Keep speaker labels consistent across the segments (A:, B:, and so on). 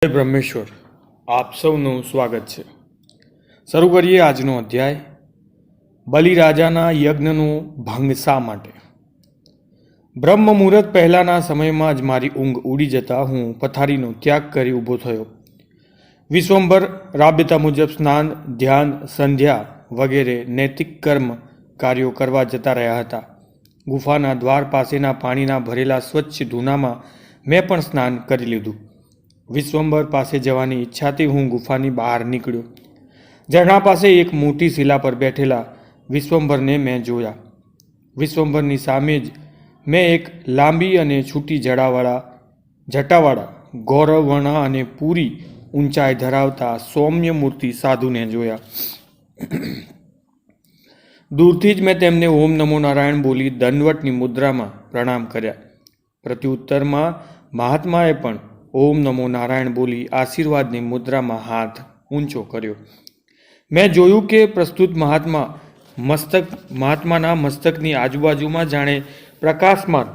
A: જય બ્રહ્મેશ્વર, આપ સૌનું સ્વાગત છે। શરૂ કરીએ આજનો અધ્યાય। બલિરાજાના યજ્ઞનું ભંગ શા માટે? બ્રહ્મ મુહૂર્ત પહેલાના સમયમાં જ મારી ઊંઘ ઉડી જતા હું પથારીનો ત્યાગ કરી ઊભો થયો। વિશ્વંભર રાબ્યતા મુજબ સ્નાન, ધ્યાન, સંધ્યા વગેરે નૈતિક કર્મ કાર્યો કરવા જતા રહ્યા હતા। ગુફાના દ્વાર પાસેના પાણીના ભરેલા સ્વચ્છ ધૂનામાં મેં પણ સ્નાન કરી લીધું। વિશ્વંભર પાસે જવાની ઈચ્છાથી હું ગુફાની બહાર નીકળ્યો। ઝરણા પાસે એક મોટી શિલા પર બેઠેલા વિશ્વંભરને મેં જોયા। વિશ્વંભરની સામે જ મેં એક લાંબી અને છૂટી જટાવાળા ગૌરવર્ણ અને પૂરી ઊંચાઈ ધરાવતા સૌમ્ય મૂર્તિ સાધુને જોયા। દૂરથી જ મેં તેમને ઓમ નમો નારાયણ બોલી દંડવટની મુદ્રામાં પ્રણામ કર્યા। પ્રત્યુત્તરમાં મહાત્માએ પણ ઓમ નમો નારાયણ બોલી આશીર્વાદની મુદ્રામાં હાથ ઊંચો કર્યો। મેં જોયું કે પ્રસ્તુત મહાત્માના મસ્તકની આજુબાજુમાં જાણે પ્રકાશમાન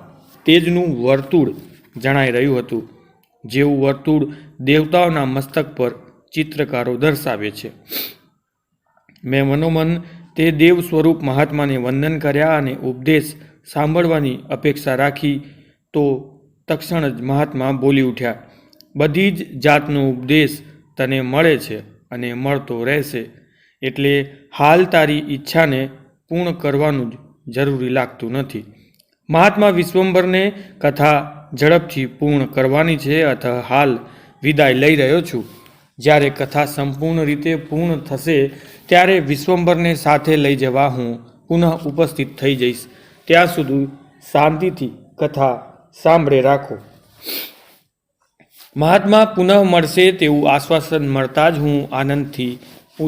A: તેજનું વર્તુળ જણાઈ રહ્યું હતું, જેવું વર્તુળ દેવતાઓના મસ્તક પર ચિત્રકારો દર્શાવે છે। મેં મનોમન તે દેવ સ્વરૂપ મહાત્માને વંદન કર્યા અને ઉપદેશ સાંભળવાની અપેક્ષા રાખી તો તક્ષણ જ મહાત્મા બોલી ઉઠ્યા, બધી જ જાતનો ઉપદેશ તને મળે છે અને મળતો રહેશે, એટલે હાલ તારી ઈચ્છાને પૂર્ણ કરવાનું જ જરૂરી લાગતું નથી। મહાત્મા વિશ્વંભરને કથા ઝડપથી પૂર્ણ કરવાની છે, અતઃ હાલ વિદાય લઈ રહ્યો છું। જ્યારે કથા સંપૂર્ણ રીતે પૂર્ણ થશે ત્યારે વિશ્વંભરને સાથે લઈ જવા હું પુનઃ ઉપસ્થિત થઈ જઈશ। ત્યાં સુધી શાંતિથી કથા સાંભળે રાખો। મહાત્મા પુનઃ મળશે તેવું આશ્વાસન મળતા જ હું આનંદથી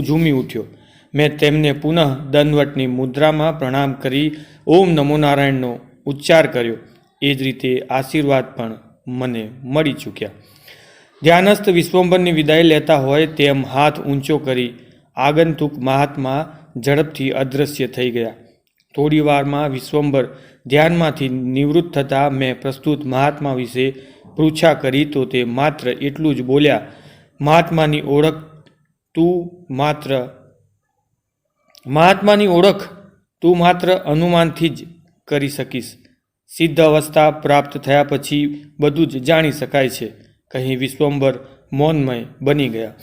A: ઝૂમી ઉઠ્યો। મેં તેમને પુનઃ દંડવટની મુદ્રામાં પ્રણામ કરી ઓમ નમો નારાયણનો ઉચ્ચાર કર્યો। એ જ રીતે આશીર્વાદ પણ મને મળી ચૂક્યા। ધ્યાનસ્થ વિશ્વંભરની વિદાય લેતા હોય તેમ હાથ ઊંચો કરી આગંતુક મહાત્મા ઝડપથી અદૃશ્ય થઈ ગયા। થોડી વારમાં વિશ્વંભર ધ્યાનમાંથી નિવૃત્ત થતાં મેં પ્રસ્તુત મહાત્મા વિશે પૃચ્છા કરી તો તે માત્ર એટલું જ બોલ્યા, મહાત્માની ઓળખ તું માત્ર અનુમાનથી જ કરી શકીશ। સિદ્ધ અવસ્થા પ્રાપ્ત થયા પછી બધું જ જાણી શકાય છે, કહી વિશ્વંભર મૌનમય બની ગયા।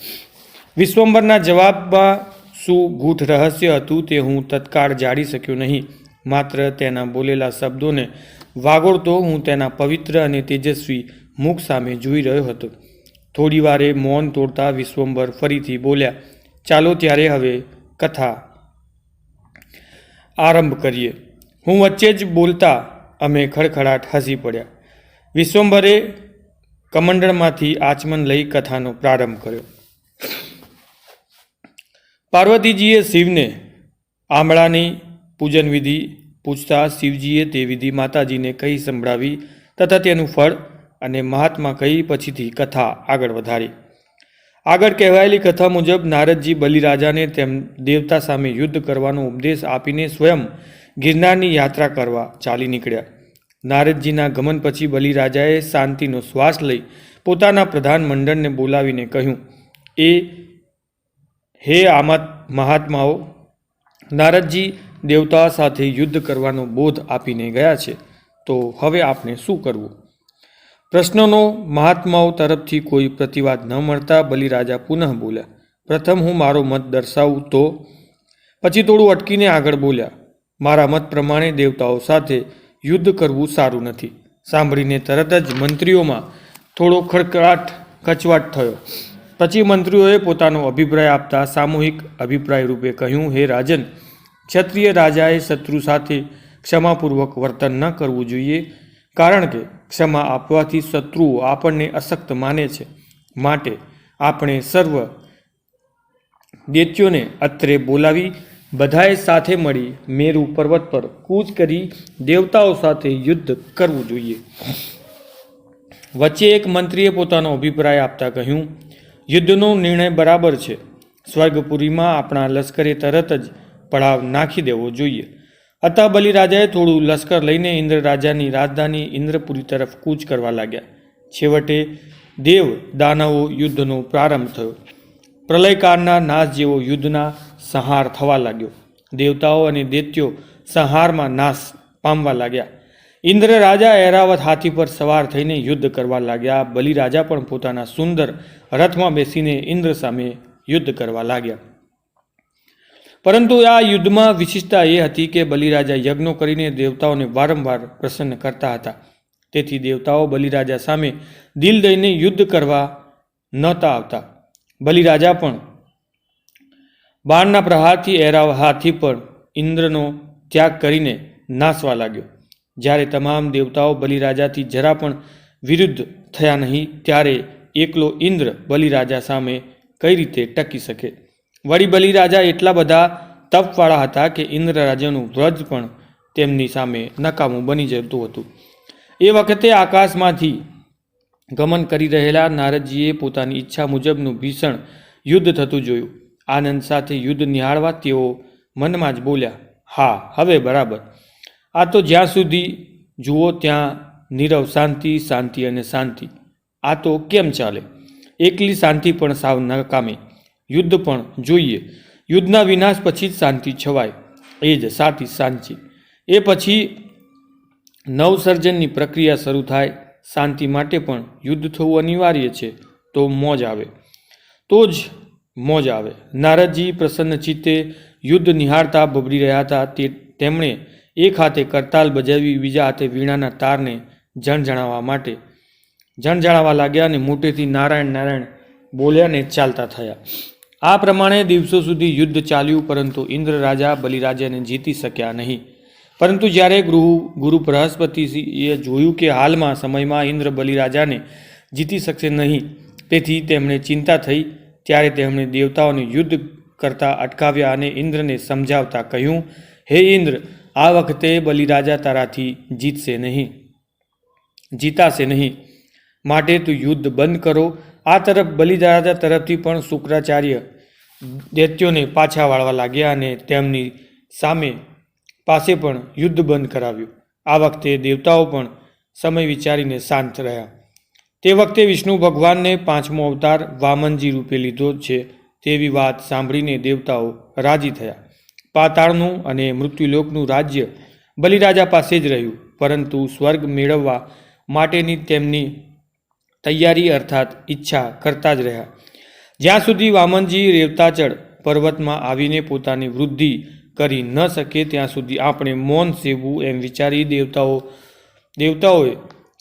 A: વિશ્વંભરના જવાબમાં શું ગૂઢ રહસ્ય હતું તે હું તત્કાળ જાણી શક્યો નહીં, માત્ર તેના બોલેલા શબ્દોને વાગોળતો હું તેના પવિત્ર અને તેજસ્વી મુખ સામે જોઈ રહ્યો હતો। થોડી વારે મૌન તોડતા વિશ્વંભર ફરીથી બોલ્યા, ચાલો ત્યારે હવે કથા આરંભ કરીએ। હું વચ્ચે જ બોલતા અમે ખડખડાટ હસી પડ્યા। વિશ્વંભરે કમંડળમાંથી આચમન લઈ કથાનો પ્રારંભ કર્યો। પાર્વતીજીએ શિવને આંબળાની પૂજન વિધિ પૂછતા શિવજીએ તે વિધિ માતાજીને કહી સંભળાવી તથા તેનું ફળ અને મહાત્મા કહી પછીથી કથા આગળ વધારી। આગળ કહેવાયેલી કથા મુજબ નારદજી બલિરાજાને તેમ દેવતા સામે યુદ્ધ કરવાનો ઉપદેશ આપીને સ્વયં ગિરનારની યાત્રા કરવા ચાલી નીકળ્યા। નારદજીના ગમન પછી બલિરાજાએ શાંતિનો શ્વાસ લઈ પોતાના પ્રધાન મંડળને બોલાવીને કહ્યું, હે મહાત્માઓ, નારદજી દેવતાઓ સાથે યુદ્ધ કરવાનો બોધ આપીને ગયા છે, તો હવે આપણે શું કરવું? પ્રશ્નનો મહાત્માઓ તરફથી કોઈ પ્રતિવાદ ન મળતા બલિરાજા પુનઃ બોલ્યા, પ્રથમ હું મારો મત દર્શાવું તો? પછી થોડું અટકીને આગળ બોલ્યા, મારા મત પ્રમાણે દેવતાઓ સાથે યુદ્ધ કરવું સારું નથી। સાંભળીને તરત જ મંત્રીઓમાં થોડો કચવાટ થયો। પછી મંત્રીઓએ પોતાનો અભિપ્રાય આપતા સામૂહિક અભિપ્રાય રૂપે કહ્યું, હે રાજન, ક્ષત્રિય રાજાએ શત્રુ સાથે ક્ષમાપૂર્વક વર્તન ન કરવું જોઈએ, કારણ કે ક્ષમા આપવાથી શત્રુઓ આપણને અશક્ત માને છે। માટે આપણે સર્વ દૈત્યોને અત્રે બોલાવી બધાએ સાથે મળી મેરુ પર્વત પર કૂચ કરી દેવતાઓ સાથે યુદ્ધ કરવું જોઈએ। વચ્ચે એક મંત્રીએ પોતાનો અભિપ્રાય આપતા કહ્યું, યુદ્ધનો નિર્ણય બરાબર છે। સ્વર્ગપુરીમાં આપણા લશ્કરે તરત જ પડાવ નાખી દેવો જોઈએ। અતઃ બલિરાજાએ થોડું લશ્કર લઈને ઇન્દ્ર રાજાની રાજધાની ઇન્દ્રપુરી તરફ કૂચ કરવા લાગ્યા। છેવટે દેવ દાનવો યુદ્ધનો પ્રારંભ થયો. પ્રલયકાળના નાશ જેવો યુદ્ધના સંહાર થવા લાગ્યો. દેવતાઓ અને દૈત્યો સંહારમાં નાશ પામવા લાગ્યા. ઇન્દ્ર રાજા ઐરાવત હાથી પર સવાર થઈને યુદ્ધ કરવા લાગ્યા. બલિરાજા પણ પોતાના સુંદર રથમાં બેસીને ઇન્દ્ર સામે યુદ્ધ કરવા લાગ્યા. પરંતુ આ યુદ્ધમાં વિશિષ્ટતા એ હતી કે બલિરાજા યજ્ઞો કરીને દેવતાઓને વારંવાર પ્રસન્ન કરતા હતા. તેથી દેવતાઓ બલિરાજા સામે દિલ દઈને યુદ્ધ કરવા નહોતા આવતા. બલિરાજા પણ બાણના પ્રહારથી ઐરાવત હાથી પર ઇન્દ્રનો ત્યાગ કરીને નાસવા લાગ્યો. જ્યારે તમામ દેવતાઓ બલિરાજાથી જરા પણ વિરુદ્ધ થયા નહીં, ત્યારે એકલો ઇન્દ્ર બલિરાજા સામે કઈ રીતે ટકી શકે? વળી બલિરાજા એટલા બધા તપવાળા હતા કે ઇન્દ્ર રાજાનું વ્રજ પણ તેમની સામે નકામું બની જતું હતું. એ વખતે આકાશમાંથી ગમન કરી રહેલા નારદજીએ પોતાની ઈચ્છા મુજબનું ભીષણ યુદ્ધ થતું જોયું. આનંદ સાથે યુદ્ધ નિહાળવા તેઓ મનમાં જ બોલ્યા, હા, હવે બરાબર. આ તો જ્યાં સુધી જુઓ ત્યાં નીરવ શાંતિ, શાંતિ અને શાંતિ. આ તો કેમ ચાલે? એકલી શાંતિ પણ સાવ નકામી. યુદ્ધ પણ જોઈએ. યુદ્ધના વિનાશ પછી જ શાંતિ છવાય. એ જ સાચી શાંતિ. એ પછી નવસર્જનની પ્રક્રિયા શરૂ થાય. શાંતિ માટે પણ યુદ્ધ થવું અનિવાર્ય છે. તો મોજ આવે. તો જ મોજ આવે. નારદજી પ્રસન્ન ચિત્તે યુદ્ધ નિહાળતા બબડી રહ્યા હતા. તેમણે એક હાથે કરતાલ બજાવી, બીજા હાથે વીણાના તારને જણજણાવવા લાગ્યા અને મોટેથી નારાયણ નારાયણ બોલ્યા ને ચાલતા થયા. આ પ્રમાણે દિવસો સુધી યુદ્ધ ચાલ્યું, પરંતુ ઇન્દ્ર રાજા બલિરાજાને જીતી શક્યા નહીં. પરંતુ જ્યારે ગુરુ બૃહસ્પતિએ જોયું કે હાલમાં સમયમાં ઇન્દ્ર બલિરાજાને જીતી શકશે નહીં, તેથી તેમને ચિંતા થઈ. ત્યારે તેમણે દેવતાઓને યુદ્ધ કરતા અટકાવ્યા અને ઇન્દ્રને સમજાવતા કહ્યું, હે ઇન્દ્ર, આ વખતે બલિરાજા તારાથી જીતાશે નહીં, માટે તું યુદ્ધ બંધ કરો. આ તરફ બલિરાજા તરફથી પણ શુક્રાચાર્ય દૈત્યોને પાછા વાળવા લાગ્યા અને તેમની પાસે પણ યુદ્ધ બંધ કરાવ્યું. આ વખતે દેવતાઓ પણ સમય વિચારીને શાંત રહ્યા. તે વખતે વિષ્ણુ ભગવાનને 5મો અવતાર વામનજી રૂપે લીધો છે તેવી વાત સાંભળીને દેવતાઓ રાજી થયા. પાતાળનું અને મૃત્યુલોકનું રાજ્ય બલિરાજા પાસે જ રહ્યું, પરંતુ સ્વર્ગ મેળવવા માટેની તેમની તૈયારી અર્થાત ઈચ્છા કરતા જ રહ્યા. જ્યાં સુધી વામનજી રેવતાચળ પર્વતમાં આવીને પોતાની વૃદ્ધિ કરી ન શકે ત્યાં સુધી આપણે મૌન સેવવું એમ વિચારી દેવતાઓએ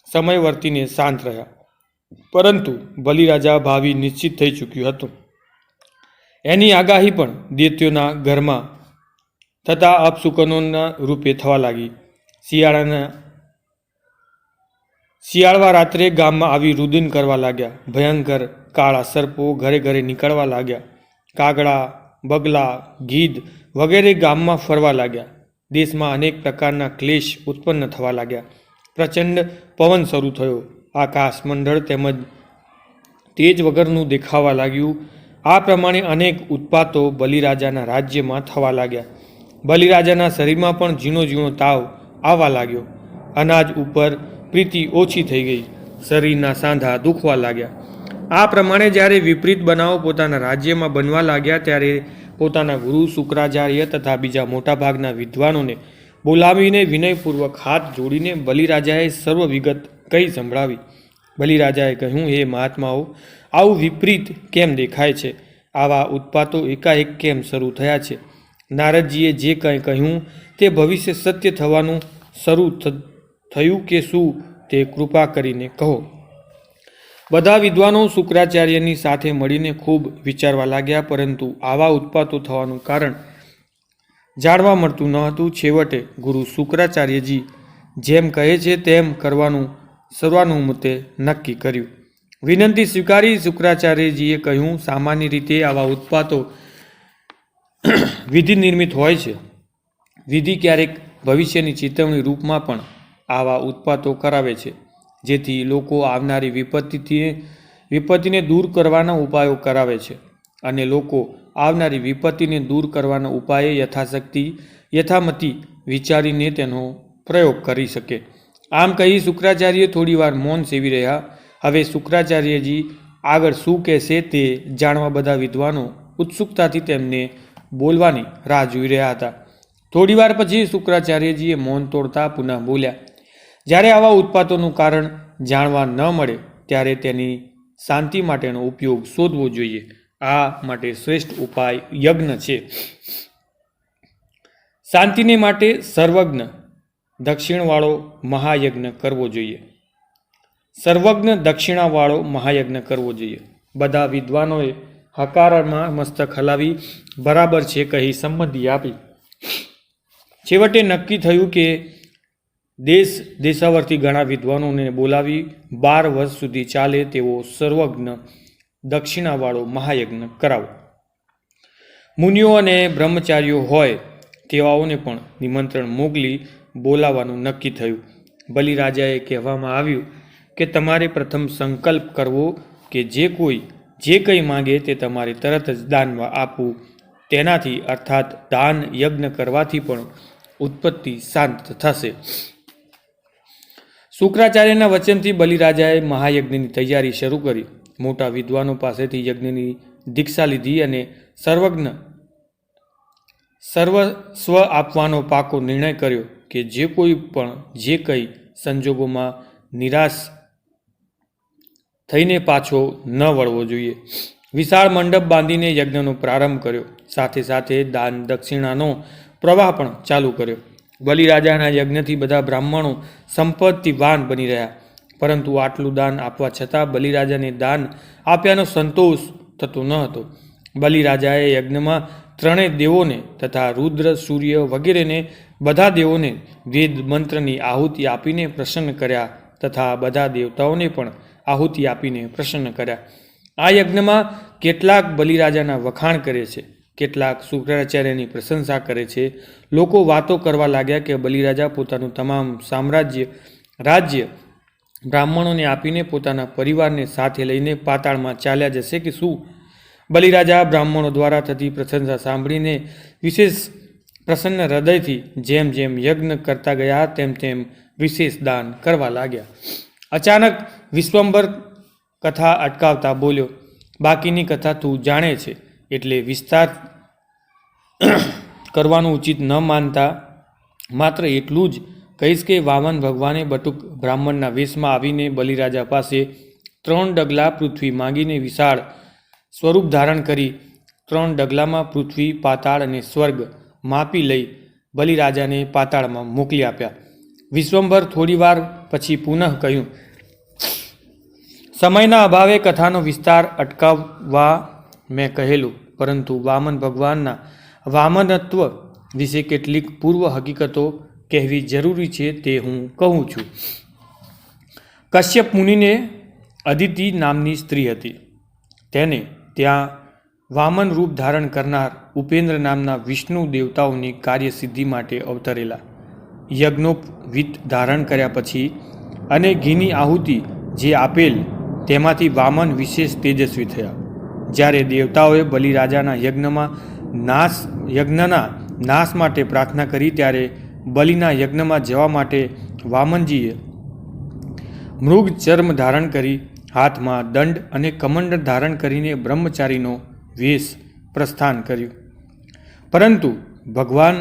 A: સમય વર્તીને શાંત રહ્યા. પરંતુ બલિરાજા ભાવિ નિશ્ચિત થઈ ચૂક્યું હતું. એની આગાહી પણ દૈત્યોના ઘરમાં થતા અપશુકનોના રૂપે થવા લાગી. શિયાળવા રાત્રે ગામમાં આવી રુદન કરવા લાગ્યા. ભયંકર કાળા સર્પો ઘરે ઘરે નીકળવા લાગ્યા. કાગડા, બગલા, ગીધ વગેરે ગામમાં ફરવા લાગ્યા. દેશમાં અનેક પ્રકારના ક્લેશ ઉત્પન્ન થવા લાગ્યા. પ્રચંડ પવન શરૂ થયો. આકાશ મંડળ તેમજ તેજ વગરનું દેખાવા લાગ્યું. આ પ્રમાણે અનેક ઉત્પાતો બલિરાજાના રાજ્યમાં થવા લાગ્યા. બલિરાજાના શરીરમાં પણ ઝીણો ઝીણો તાવ આવવા લાગ્યો. અનાજ ઉપર પ્રીતિ ઓછી થઈ ગઈ. શરીરના સાંધા દુખવા લાગ્યા. આ પ્રમાણે જ્યારે વિપરીત બનાવો પોતાના રાજ્યમાં બનવા લાગ્યા, ત્યારે પોતાના ગુરુ શુક્રાચાર્ય તથા બીજા મોટાભાગના વિદ્વાનોને બોલાવીને વિનયપૂર્વક હાથ જોડીને બલિરાજાએ સર્વ વિગત કહી સંભળાવી. બલિરાજાએ કહ્યું, હે મહાત્માઓ, આવું વિપરીત કેમ દેખાય છે? આવા ઉત્પાતો એકાએક કેમ શરૂ થયા છે? નારદજીએ જે કંઈ કહ્યું તે ભવિષ્ય સત્ય થવાનું શરૂ થયું કે શું તે કૃપા કરીને કહો. બધા વિદ્વાનો શુક્રાચાર્યની સાથે મળીને ખૂબ વિચારવા લાગ્યા, પરંતુ આવા ઉત્પાતો થવાનું કારણ જાણવા મળતું ન હતું. છેવટે ગુરુ શુક્રાચાર્યજી જેમ કહે છે તેમ કરવાનું સર્વાનુમતે નક્કી કર્યું. વિનંતી સ્વીકારી શુક્રાચાર્યજીએ કહ્યું, સામાન્ય રીતે આવા ઉત્પાતો વિધિ નિર્મિત હોય છે. વિધિ ક્યારેક ભવિષ્યની ચેતવણી રૂપમાં પણ આવા ઉત્પાતો કરાવે છે, જેથી લોકો આવનારી વિપત્તિને દૂર કરવાના ઉપાયો કરાવે છે, અને લોકો આવનારી વિપત્તિને દૂર કરવાના ઉપાયે યથામતી વિચારીને તેનો પ્રયોગ કરી શકે. આમ કહી શુક્રાચાર્ય થોડી વાર મૌન સેવી રહ્યા. હવે શુક્રાચાર્યજી આગળ શું કહેશે તે જાણવા બધા વિદ્વાનો ઉત્સુકતાથી તેમને બોલવાની રાહ જોઈ રહ્યા હતા. થોડીવાર પછી શુક્રાચાર્યજીએ મૌન તોડતા પુનઃ બોલ્યા, જ્યારે આવા ઉત્પાતોનું કારણ જાણવા ન મળે ત્યારે તેની શાંતિ માટેનો ઉપયોગ શોધવો જોઈએ. આ માટે શ્રેષ્ઠ ઉપાય યજ્ઞ છે. શાંતિને માટે સર્વજ્ઞ દક્ષિણવાળો મહાયજ્ઞ કરવો જોઈએ. સર્વજ્ઞ દક્ષિણાવાળો મહાયજ્ઞ કરવો જોઈએ. બધા વિદ્વાનોએ હકારમાં મસ્તક હલાવી બરાબર છે કહી સંમતિ આપી. છેવટે નક્કી થયું કે દેશાવરથી ઘણા વિદ્વાનોને બોલાવી 12 વર્ષ સુધી ચાલે તેવો સર્વજ્ઞ દક્ષિણાવાળો મહાયજ્ઞ કરાવો. મુનિઓ અને બ્રહ્મચારીઓ હોય તેવાઓને પણ નિમંત્રણ મોકલી બોલાવવાનું નક્કી થયું. બલિરાજાએ કહેવામાં આવ્યું કે તમારે પ્રથમ સંકલ્પ કરવો કે જે કંઈ માંગે તે તમારે તરત જ દાનમાં આપવું. તેનાથી અર્થાત દાન યજ્ઞ કરવાથી પણ ઉત્પત્તિ શાંત થશે. શુક્રાચાર્યના વચનથી બલિરાજાએ મહાયજ્ઞની તૈયારી શરૂ કરી. મોટા વિદ્વાનો પાસેથી યજ્ઞની દીક્ષા લીધી અને સર્વસ્વ આપવાનો પાકો નિર્ણય કર્યો કે જે કંઈ સંજોગોમાં નિરાશ થઈને પાછો ન વળવો જોઈએ. વિશાળ મંડપ બાંધીને યજ્ઞનો પ્રારંભ કર્યો. સાથે સાથે દાન દક્ષિણાનો પ્રવાહ પણ ચાલુ કર્યો. બલિરાજાના યજ્ઞથી બધા બ્રાહ્મણો સંપત્તિવાન બની રહ્યા. પરંતુ આટલું દાન આપવા છતાં બલિરાજાને દાન આપ્યાનો સંતોષ થતો ન હતો. બલિરાજાએ યજ્ઞમાં 3 દેવોને તથા રુદ્ર, સૂર્ય વગેરેને બધા દેવોને વેદ મંત્રની આહુતિ આપીને પ્રસન્ન કર્યા તથા બધા દેવતાઓને પણ આહુતિ આપીને પ્રસન્ન કર્યા. આ યજ્ઞમાં કેટલાક બલિરાજાના વખાણ કરે છે, કેટલાક શુક્રાચાર્યની પ્રશંસા કરે છે. લોકો વાતો કરવા લાગ્યા કે બલિરાજા પોતાનું તમામ રાજ્ય બ્રાહ્મણોને આપીને પોતાના પરિવારને સાથે લઈને પાતાળમાં ચાલ્યા જશે કે શું? બલિરાજા બ્રાહ્મણો દ્વારા થતી પ્રશંસા સાંભળીને વિશેષ પ્રસન્ન હૃદયથી જેમ જેમ યજ્ઞ કરતા ગયા તેમ વિશેષ દાન કરવા લાગ્યા. અચાનક વિશ્વંભર કથા અટકાવતા બોલ્યો, બાકીની કથા તું જાણે છે એટલે વિસ્તાર કરવાનું ઉચિત ન માનતા માત્ર એટલું જ કહીશ કે વામન ભગવાને બટુક બ્રાહ્મણના વેશમાં આવીને બલિરાજા પાસે 3 ડગલા પૃથ્વી માંગીને વિશાળ સ્વરૂપ ધારણ કરી 3 ડગલામાં પૃથ્વી, પાતાળ અને સ્વર્ગ માપી લઈ બલિરાજાને પાતાળમાં મોકલી આપ્યા. વિશ્વંભર થોડીવાર પછી પુનઃ કહ્યું, સમયના અભાવે કથાનો વિસ્તાર અટકાવવા મેં કહેલું, પરંતુ વામન ભગવાનના વામનત્વ વિશે કેટલીક પૂર્વ હકીકતો કહેવી જરૂરી છે તે હું કહું છું. કશ્યપ મુનિને અદિતિ નામની સ્ત્રી હતી. તેને ત્યાં વામન રૂપ ધારણ કરનાર ઉપેન્દ્ર નામના વિષ્ણુ દેવતાઓની કાર્યસિદ્ધિ માટે અવતરેલા. યજ્ઞોપવીત ધારણ કર્યા પછી અને ઘીની આહુતિ જે આપેલ તેમાંથી વામન વિશેષ તેજસ્વી થયા. જ્યારે દેવતાઓએ બલિરાજાના યજ્ઞના નાશ માટે પ્રાર્થના કરી ત્યારે બલિના યજ્ઞમાં જવા માટે વામનજીએ મૃગ ચર્મ ધારણ કરી હાથમાં દંડ અને કમંડળ ધારણ કરીને બ્રહ્મચારીનો વેશ પ્રસ્થાન કર્યું. પરંતુ ભગવાન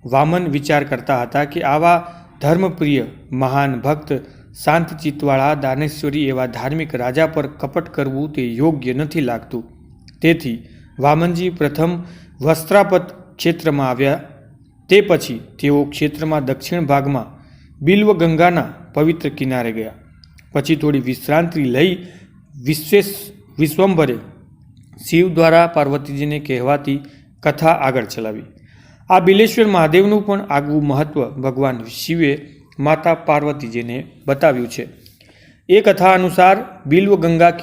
A: વામન વિચાર કરતા હતા કે આવા ધર્મપ્રિય મહાન ભક્ત શાંતચિત્તવાળા દાનેશ્વરી એવા ધાર્મિક રાજા પર કપટ કરવું તે યોગ્ય નથી લાગતું. તેથી વામનજી પ્રથમ વસ્ત્રાપત ક્ષેત્રમાં આવ્યા. તે પછી તેઓ ક્ષેત્રમાં દક્ષિણ ભાગમાં બિલ્વ ગંગાના પવિત્ર કિનારે ગયા. પછી થોડી વિશ્રાંતિ લઈ વિશ્વંભરે શિવ દ્વારા પાર્વતીજીને કહેવાતી કથા આગળ ચલાવી. આ બિલેશ્વર મહાદેવનું પણ આગવું મહત્વ ભગવાન શિવે માતા પાર્વતીજીને બતાવ્યું છે. એ કથા અનુસાર બિલ્વ ગંગા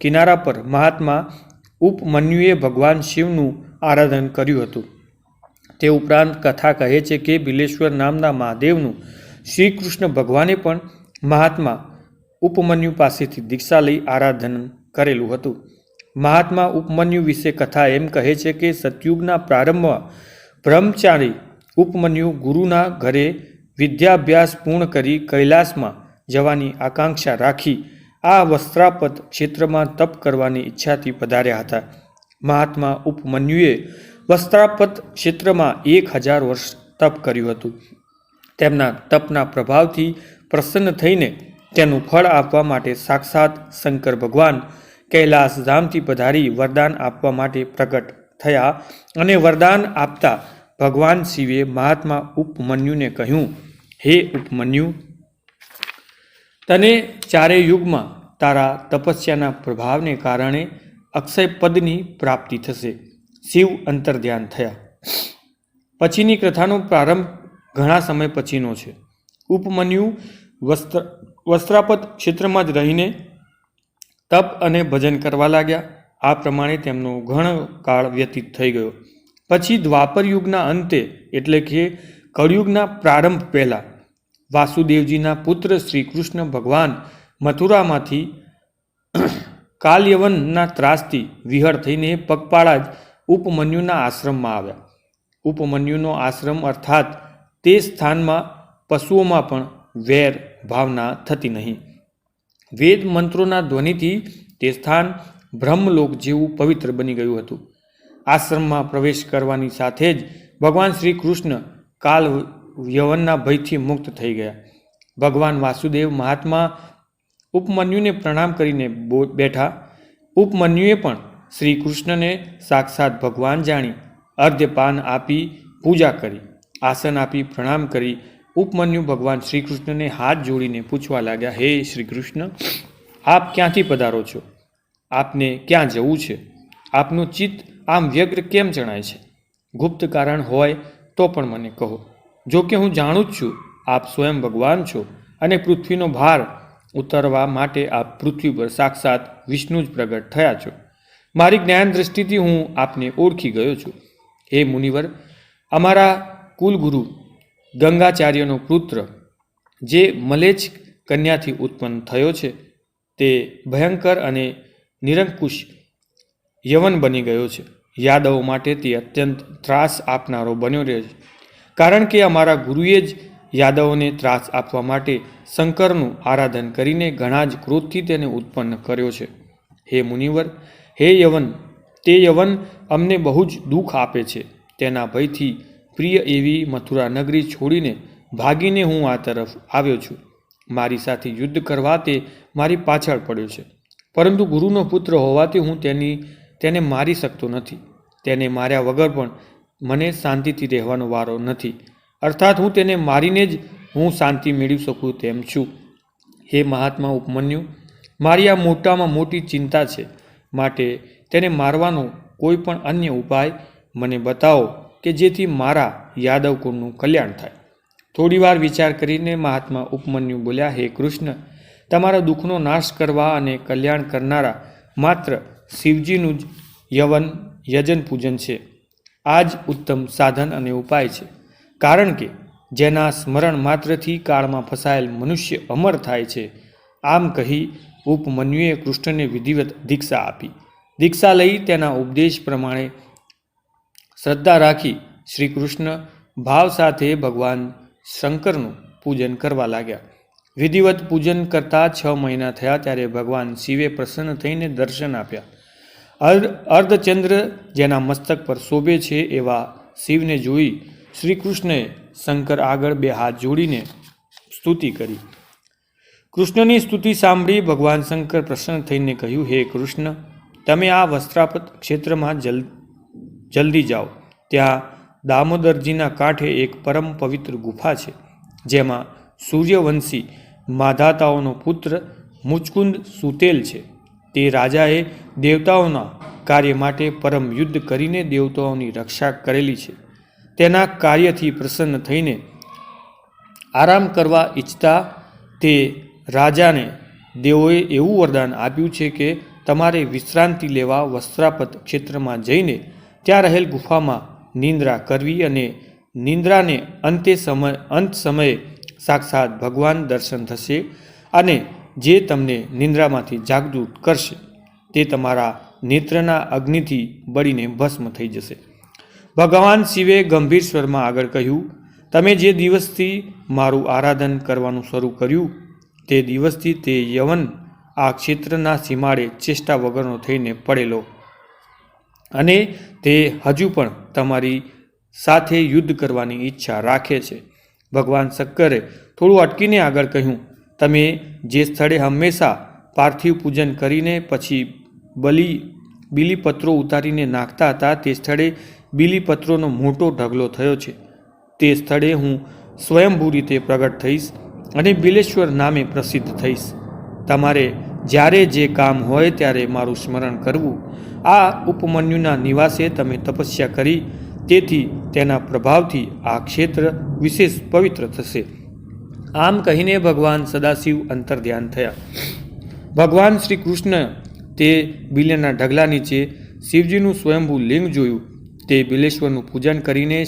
A: કિનારા પર મહાત્મા ઉપમન્યુએ ભગવાન શિવનું આરાધન કર્યું હતું. તે ઉપરાંત કથા કહે છે કે બિલેશ્વર નામના મહાદેવનું શ્રી કૃષ્ણ ભગવાને પણ મહાત્મા ઉપમન્યુ પાસેથી દીક્ષા લઈ આરાધન કરેલું હતું. મહાત્મા ઉપમન્યુ વિશે કથા એમ કહે છે કે સતયુગના પ્રારંભમાં બ્રહ્મચારી ઉપમન્યુ ગુરુના ઘરે વિદ્યાભ્યાસ પૂર્ણ કરી કૈલાસમાં જવાની આકાંક્ષા રાખી આ વસ્ત્રાપત ક્ષેત્રમાં તપ કરવાની ઈચ્છાથી પધાર્યા હતા. મહાત્મા ઉપમન્યુએ વસ્ત્રાપત ક્ષેત્રમાં 1000 વર્ષ તપ કર્યું હતું. તેમના તપના પ્રભાવથી પ્રસન્ન થઈને તેનું ફળ આપવા માટે સાક્ષાત શંકર ભગવાન કૈલાસ ધામથી પધારી વરદાન આપવા માટે પ્રગટ થયા અને વરદાન આપતા ભગવાન શિવે મહાત્મા ઉપમન્યુને કહ્યું, હે ઉપમન્યુ, તને ચારેય યુગમાં તારા તપસ્યાના પ્રભાવને કારણે અક્ષય પદની પ્રાપ્તિ થશે. શિવ અંતર્ધ્યાન થયા. પછીની કથાનો પ્રારંભ ઘણા સમય પછીનો છે. ઉપમન્યુ વસ્ત્રાપત ક્ષેત્રમાં જ રહીને તપ અને ભજન કરવા લાગ્યા. આ પ્રમાણે તેમનો ઘણો કાળ વ્યતીત થઈ ગયો. પછી દ્વાપર યુગના અંતે એટલે કે કળયુગના પ્રારંભ પહેલા વાસુદેવજીના પુત્ર શ્રી કૃષ્ણ ભગવાન મથુરામાંથી કાલયવનના ત્રાસથી વિહળ થઈને પગપાળા જ ઉપમન્યુના આશ્રમમાં આવ્યા. ઉપમન્યુનો આશ્રમ અર્થાત તે સ્થાનમાં પશુઓમાં પણ વેર ભાવના થતી નહીં. વેદ મંત્રોના ધ્વનિથી તે સ્થાન બ્રહ્મલોક જેવું પવિત્ર બની ગયું હતું. આશ્રમમાં પ્રવેશ કરવાની સાથે જ ભગવાન શ્રી કૃષ્ણ કાલ યવનના ભયથી મુક્ત થઈ ગયા. ભગવાન વાસુદેવ મહાત્મા ઉપમન્યુને પ્રણામ કરીને બેઠા. ઉપમન્યુએ પણ શ્રી કૃષ્ણને સાક્ષાત ભગવાન જાણી અર્ધ્યપાન આપી પૂજા કરી. આસન આપી પ્રણામ કરી ઉપમન્યુ ભગવાન શ્રી કૃષ્ણને હાથ જોડીને પૂછવા લાગ્યા, હે શ્રી કૃષ્ણ, આપ ક્યાંથી પધારો છો? આપને ક્યાં જવું છે? આપનું ચિત્ત આમ વ્યગ્ર કેમ જણાય છે? ગુપ્ત કારણ હોય તો પણ મને કહો. જો કે હું જાણું જ છું આપ સ્વયં ભગવાન છો અને પૃથ્વીનો ભાર ઉતારવા માટે આપ પૃથ્વી પર સાક્ષાત વિષ્ણુ જ પ્રગટ થયા છો. મારી જ્ઞાન દ્રષ્ટિથી હું આપને ઓળખી ગયો છું. હે મુનિવર, અમારા કુલગુરુ ગંગાચાર્યનો પુત્ર જે મલેચ્છ કન્યાથી ઉત્પન્ન થયો છે તે ભયંકર અને નિરંકુશ યવન બની ગયો છે. યાદવો માટે તે અત્યંત ત્રાસ આપનારો બન્યો રહે છે. કારણ કે અમારા ગુરુએ જ યાદવોને ત્રાસ આપવા માટે શંકરનું આરાધન કરીને ઘણા જ ક્રોધથી તેને ઉત્પન્ન કર્યો છે. હે મુનિવર, હે યવન, તે યવન અમને બહુ જ દુઃખ આપે છે. તેના ભયથી પ્રિય એવી મથુરા નગરી છોડીને ભાગીને હું આ તરફ આવ્યો છું. મારી સાથે યુદ્ધ કરવા તે મારી પાછળ પડ્યો છે, પરંતુ ગુરુનો પુત્ર હોવાથી હું તેને મારી શકતો નથી. તેને માર્યા વગર પણ મને શાંતિથી રહેવાનો વારો નથી. અર્થાત હું તેને મારીને જ હું શાંતિ મેળવી શકું તેમ છું. હે મહાત્મા ઉપમન્યુ, મારી આ મોટામાં મોટી ચિંતા છે. માટે તેને મારવાનો કોઈ પણ અન્ય ઉપાય મને બતાવો કે જેથી મારા યાદવ કુળનું કલ્યાણ થાય. થોડીવાર વિચાર કરીને મહાત્મા ઉપમન્યુ બોલ્યા, હે કૃષ્ણ, તમારા દુઃખનો નાશ કરવા અને કલ્યાણ કરનારા માત્ર શિવજીનું જ યજન પૂજન છે. આ જ ઉત્તમ સાધન અને ઉપાય છે. કારણ કે જેના સ્મરણ માત્રથી કાળમાં ફસાયેલ મનુષ્ય અમર થાય છે. આમ કહી ઉપમન્યુએ કૃષ્ણને વિધિવત દીક્ષા આપી. દીક્ષા લઈ તેના ઉપદેશ પ્રમાણે શ્રદ્ધા રાખી શ્રી કૃષ્ણ ભાવ સાથે ભગવાન શંકરનું પૂજન કરવા લાગ્યા. વિધિવત પૂજન કરતા 6 મહિના થયા ત્યારે ભગવાન શિવે પ્રસન્ન થઈને દર્શન આપ્યા. અર્ધચંદ્ર જેના મસ્તક પર શોભે છે એવા શિવને જોઈ શ્રી કૃષ્ણએ શંકર આગળ 2 હાથ જોડીને સ્તુતિ કરી. કૃષ્ણની સ્તુતિ સાંભળી ભગવાન શંકર પ્રસન્ન થઈને કહ્યું, હે કૃષ્ણ, તમે આ વસ્ત્રાપત ક્ષેત્રમાં જલ્દી જાઓ. ત્યાં દામોદરજીના કાંઠે એક પરમ પવિત્ર ગુફા છે, જેમાં સૂર્યવંશી માધાતાઓનો પુત્ર મુચકુંદ સૂતેલ છે. તે રાજાએ દેવતાઓના કાર્ય માટે પરમ યુદ્ધ કરીને દેવતાઓની રક્ષા કરેલી છે. તેના કાર્યથી પ્રસન્ન થઈને આરામ કરવા ઈચ્છતા તે રાજાને દેવોએ એવું વરદાન આપ્યું છે કે તમારે વિશ્રાંતિ લેવા વસ્ત્રાપત ક્ષેત્રમાં જઈને ત્યાં રહેલ ગુફામાં નિંદ્રા કરવી અને નિંદ્રાને અંત સમયે સાક્ષાત ભગવાન દર્શન થશે અને જે તમને નિંદ્રામાંથી જાગૃત કરશે તે તમારા નેત્રના અગ્નિથી બળીને ભસ્મ થઈ જશે. ભગવાન શિવે ગંભીર સ્વરમાં આગળ કહ્યું, તમે જે દિવસથી મારું આરાધન કરવાનું શરૂ કર્યું તે દિવસથી તે યવન આ ક્ષેત્રના સીમાડે ચેષ્ટા વગરનો થઈને પડેલો અને તે હજુ પણ તમારી સાથે યુદ્ધ કરવાની ઈચ્છા રાખે છે. ભગવાન શંકરે થોડું અટકીને આગળ કહ્યું, તમે જે સ્થળે હંમેશા પાર્થિવ પૂજન કરીને પછી બીલીપત્રો ઉતારીને નાખતા હતા તે સ્થળે બીલીપત્રોનો મોટો ઢગલો થયો છે. તે સ્થળે હું સ્વયંભૂ રીતે પ્રગટ થઈશ અને બિલેશ્વર નામે પ્રસિદ્ધ થઈશ. તમારે જ્યારે જે કામ હોય ત્યારે મારું સ્મરણ કરવું. આ ઉપમન્યુના નિવાસે તમે તપસ્યા કરી, તેથી તેના પ્રભાવથી આ ક્ષેત્ર વિશેષ પવિત્ર થશે. આમ કહીને ભગવાન સદાશિવ અંતર્ધ્યાન થયા. ભગવાન શ્રી કૃષ્ણ તે બિલ્યના ઢગલા નીચે શિવજીનું સ્વયંભૂ લિંગ જોયું. તે બિલેશ્વરનું પૂજન કરીને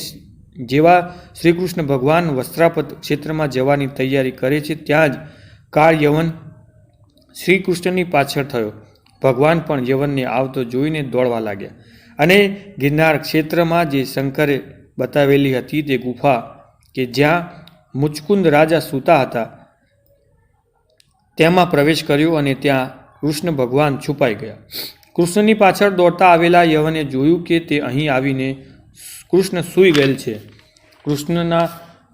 A: જેવા શ્રી કૃષ્ણ ભગવાન વસ્ત્રાપત ક્ષેત્રમાં જવાની તૈયારી કરે છે ત્યાં જ કાળ યવન શ્રી કૃષ્ણની પાછળ થયો. ભગવાન પણ યવનને આવતો જોઈને દોડવા લાગ્યા અને ગિરનાર ક્ષેત્રમાં જે શંકરે બતાવેલી હતી તે ગુફા કે જ્યાં મુચકુંદ રાજા સૂતા હતા તેમાં પ્રવેશ કર્યો અને ત્યાં કૃષ્ણ ભગવાન છુપાઈ ગયા. કૃષ્ણની પાછળ દોડતા આવેલા યવને જોયું કે તે અહીં આવીને કૃષ્ણ સૂઈ ગયેલ છે. કૃષ્ણના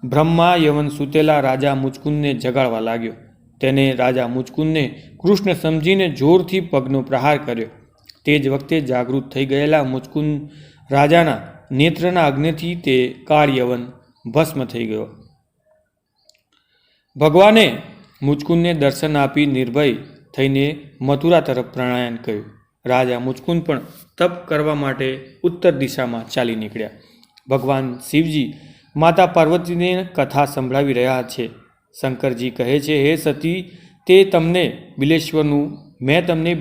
A: ભ્રમમાં યવન સૂતેલા રાજા મુચકુંદને જગાડવા લાગ્યો. તેને રાજા મુચકુંદને કૃષ્ણ સમજીને જોરથી પગનો પ્રહાર કર્યો. તે જ વખતે જાગૃત થઈ ગયેલા મુચકુંદ રાજાના નેત્રના અગ્નિથી તે કાળ યવન ભસ્મ થઈ ગયો. ભગવાને મુચકુંદને દર્શન આપી નિર્ભય થઈને મથુરા તરફ પ્રયાણ કર્યું. રાજા મુચકુંદ પણ તપ કરવા માટે ઉત્તર દિશામાં ચાલી નીકળ્યા. ભગવાન શિવજી માતા પાર્વતીને કથા સંભળાવી રહ્યા છે. શંકરજી કહે છે, હે સતી, મેં તમને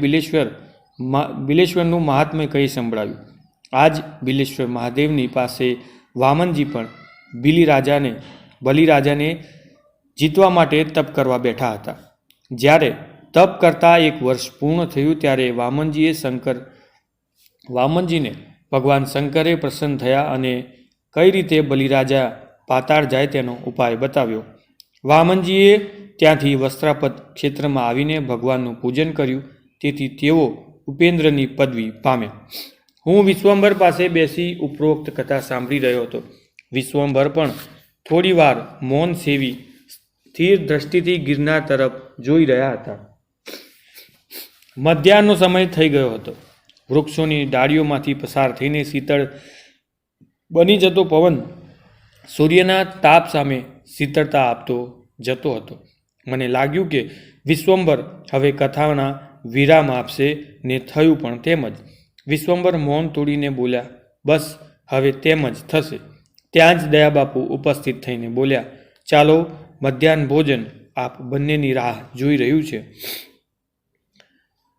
A: બિલેશ્વરનું મહાત્મ્ય કહી સંભળાવ્યું. આજ બિલેશ્વર મહાદેવની પાસે વામનજી પણ બલિરાજાને જીતવા માટે તપ કરવા બેઠા હતા. જ્યારે તપ કરતા 1 વર્ષ પૂર્ણ થયું ત્યારે વામનજીને ભગવાન શંકરે પ્રસન્ન થયા અને કઈ રીતે બલિરાજા પાતાળ જાય તેનો ઉપાય બતાવ્યો. વામનજીએ ત્યાંથી વસ્ત્રાપત ક્ષેત્રમાં આવીને ભગવાનનું પૂજન કર્યું, તેથી તેઓ ઉપેન્દ્રની પદવી પામ્યા. હું વિશ્વંભર પાસે બેસી ઉપરોક્ત કથા સાંભળી રહ્યો હતો. વિશ્વંભર પણ થોડી વાર મૌન સેવી સ્થિર દ્રષ્ટિથી ગિરનાર તરફ જોઈ રહ્યા હતા. મધ્યાહનનો સમય થઈ ગયો હતો. વૃક્ષોની ડાળીઓમાંથી પસાર થઈને શીતળ બની જતો પવન સૂર્યના તાપ સામે શીતળતા આપતો જતો હતો. મને લાગ્યું કે વિશ્વંભર હવે કથાના વિરામ આપશે ને થયું પણ તેમ જ. વિશ્વંભર મૌન તોડીને બોલ્યા, બસ હવે તેમ જ થશે. ત્યાં જ દયાબાપુ ઉપસ્થિત થઈને બોલ્યા, ચાલો, મધ્યાહન ભોજન આપ બંનેની રાહ જોઈ રહ્યું છે.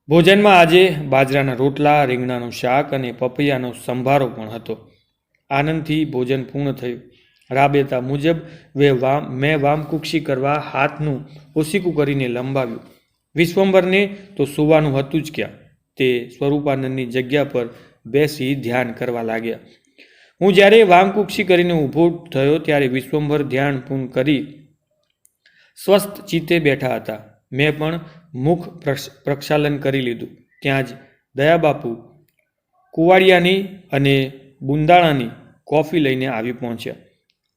A: ભોજનમાં આજે બાજરાના રોટલા, રીંગણાનું શાક અને પપૈયાનો સંભારો પણ હતો. આનંદથી ભોજન પૂર્ણ થયું. રાબેતા મુજબ મેં વામકુક્ષી કરવા હાથનું ઓસીકું કરીને લંબાવ્યું. વિશ્વંભરને તો સૂવાનું હતું જ ક્યાં. તે સ્વરૂપાનંદની જગ્યા પર બેસી ધ્યાન કરવા લાગ્યા. હું જ્યારે વામકુક્ષી કરીને ઊભો થયો ત્યારે વિશ્વંભર ધ્યાન પૂર્ણ કરી સ્વસ્થ ચિત્તે બેઠા હતા. મેં પણ મુખ પ્રક્ષાલન કરી લીધું. ત્યાં જ દયાબાપુ કુવાડિયાની અને બુંદાણાની કોફી લઈને આવી પહોંચ્યા,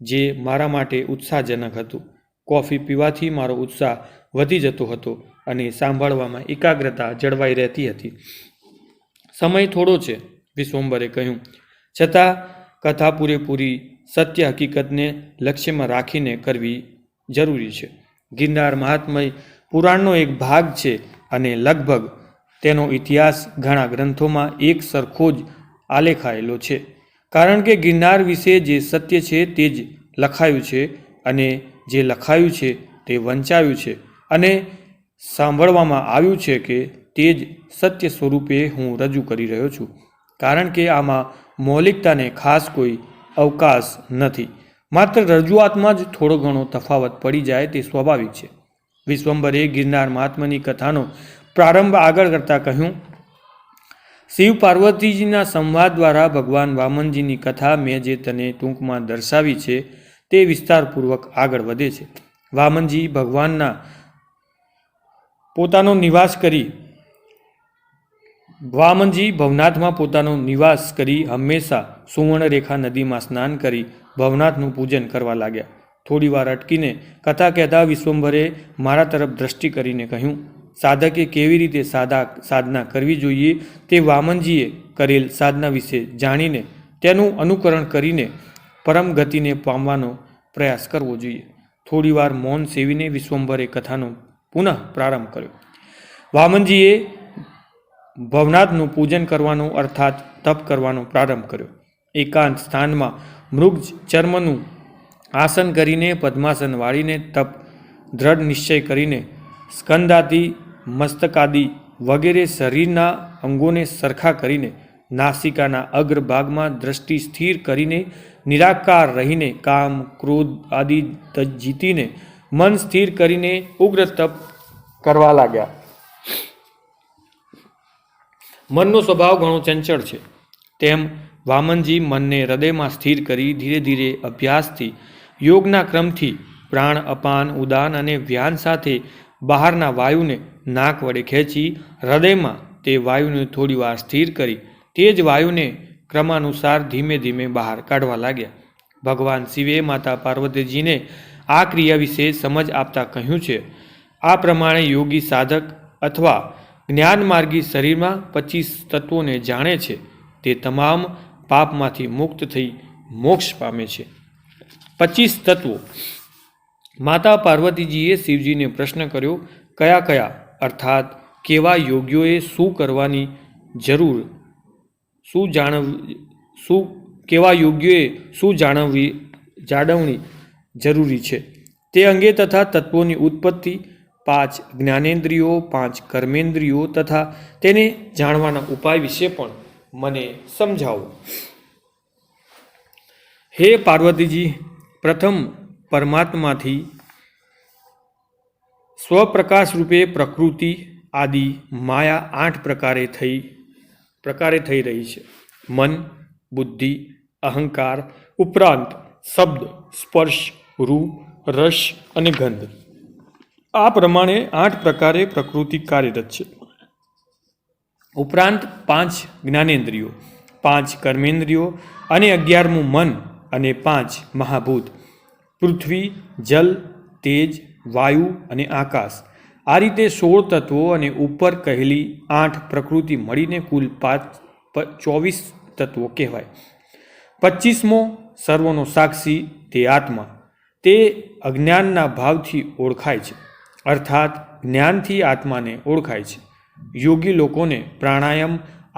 A: જે મારા માટે ઉત્સાહજનક હતું. કોફી પીવાથી મારો ઉત્સાહ વધી જતો હતો અને સાંભળવામાં એકાગ્રતા જળવાઈ રહેતી હતી. સમય થોડો છે, વિશ્વંભરે કહ્યું, છતાં કથા પૂરેપૂરી સત્ય હકીકતને લક્ષ્યમાં રાખીને કરવી જરૂરી છે. ગિરનાર મહાત્મય પુરાણનો એક ભાગ છે અને લગભગ તેનો ઇતિહાસ ઘણા ગ્રંથોમાં એક સરખો જ આલેખાયેલો છે. કારણ કે ગિરનાર વિશે જે સત્ય છે તે જ લખાયું છે અને જે લખાયું છે તે વંચાયું છે અને સાંભળવામાં આવ્યું છે કે તે જ સત્ય સ્વરૂપે હું રજૂ કરી રહ્યો છું. કારણ કે આમાં મૌલિકતાને ખાસ કોઈ અવકાશ નથી. માત્ર રજૂઆતમાં જ થોડો ઘણો તફાવત પડી જાય તે સ્વાભાવિક છે. વિશ્વંભરે ગિરનાર મહાત્માની કથાનો પ્રારંભ આગળ કરતા કહ્યું, શિવ પાર્વતીજીના સંવાદ દ્વારા ભગવાન વામનજીની કથા મેં જે તને ટૂંકમાં દર્શાવી છે તે વિસ્તારપૂર્વક આગળ વધે છે. વામનજી ભગવાનના પોતાનો નિવાસ કરી વામનજી ભવનાથમાં પોતાનો નિવાસ કરી હંમેશા સુવર્ણરેખા નદીમાં સ્નાન કરી ભવનાથનું પૂજન કરવા લાગ્યા. થોડી વાર અટકીને કથા કહેતા વિશ્વંભરે મારા તરફ દ્રષ્ટિ કરીને કહ્યું, સાધકે કેવી રીતે સાધના કરવી જોઈએ તે વામનજીએ કરેલ સાધના વિશે જાણીને તેનું અનુકરણ કરીને પરમ ગતિને પામવાનો પ્રયાસ કરવો જોઈએ. થોડીવાર મૌન સેવીને વિશ્વંભરે કથાનો પુનઃ પ્રારંભ કર્યો. વામનજીએ ભવનાથનું પૂજન કરવાનો અર્થાત તપ કરવાનો પ્રારંભ કર્યો. એકાંત સ્થાનમાં મૃગ ચર્મનું આસન કરીને પદ્માસન વાળીને તપ દ્રઢ નિશ્ચય કરીને સ્કંદાદિ મસ્તકાદિ વગેરે શરીરના અંગોને સરખા કરીને નાસિકાના અગ્રભાગમાં દ્રષ્ટિ સ્થિર કરીને નિરાકાર રહીને કામ ક્રોધ આદિ જીતીને મન સ્થિર કરીને ઉગ્ર તપ કરવા લાગ્યા. મનનો સ્વભાવ ઘણો ચંચળ છે, તેમ વામનજી મનને હૃદયમાં સ્થિર કરી ધીરે ધીરે અભ્યાસથી યોગના ક્રમથી પ્રાણ અપાન ઉદાન અને વ્યાન સાથે બહારના વાયુને નાક વડે ખેંચી હૃદયમાં તે વાયુને થોડીવાર સ્થિર કરી તે જ વાયુને ક્રમાનુસાર ધીમે ધીમે બહાર કાઢવા લાગ્યા. ભગવાન શિવે માતા પાર્વતીજીને આ ક્રિયા વિશે સમજ આપતા કહ્યું છે, આ પ્રમાણે યોગી સાધક અથવા જ્ઞાનમાર્ગી શરીરમાં 25 તત્વોને જાણે છે તે તમામ પાપમાંથી મુક્ત થઈ મોક્ષ પામે છે. 25 તત્વો. માતા પાર્વતીજીએ શિવજીને પ્રશ્ન કર્યો, કયા કયા અર્થાત કેવા યોગીઓએ શું કરવાની જરૂર, કેવા યોગ્યોએ શું જાળવણી જરૂરી છે તે અંગે તથા તત્વોની ઉત્પત્તિ, 5 જ્ઞાનેન્દ્રિયો, 5 કર્મેન્દ્રિયો તથા તેને જાણવાના ઉપાય વિશે પણ મને સમજાવો. હે પાર્વતીજી, પ્રથમ પરમાત્માથી સ્વપ્રકાશ રૂપે પ્રકૃતિ આદિ માયા 8 પ્રકારે થઈ રહી છે. મન, બુદ્ધિ, અહંકાર ઉપરાંત શબ્દ, સ્પર્શ, રૂપ, રસ અને ગંધ. આ પ્રમાણે 8 પ્રકારે પ્રકૃતિ કાર્યરત છે. ઉપરાંત 5 જ્ઞાનેન્દ્રિયો, 5 કર્મેન્દ્રિયો અને 11મું મન અને 5 મહાભૂત પૃથ્વી, જલ, તેજ, વાયુ અને આકાશ. આ રીતે 16 તત્વો અને ઉપર કહેલી 8 પ્રકૃતિ મળીને કુલ 24 તત્વો કહેવાય. 25મો સર્વનો સાક્ષી તે આત્મા, તે અજ્ઞાનના ભાવથી ઓળખાય છે, અર્થાત જ્ઞાનથી આત્માને ઓળખાય છે. યોગી લોકોને પ્રાણાયામ,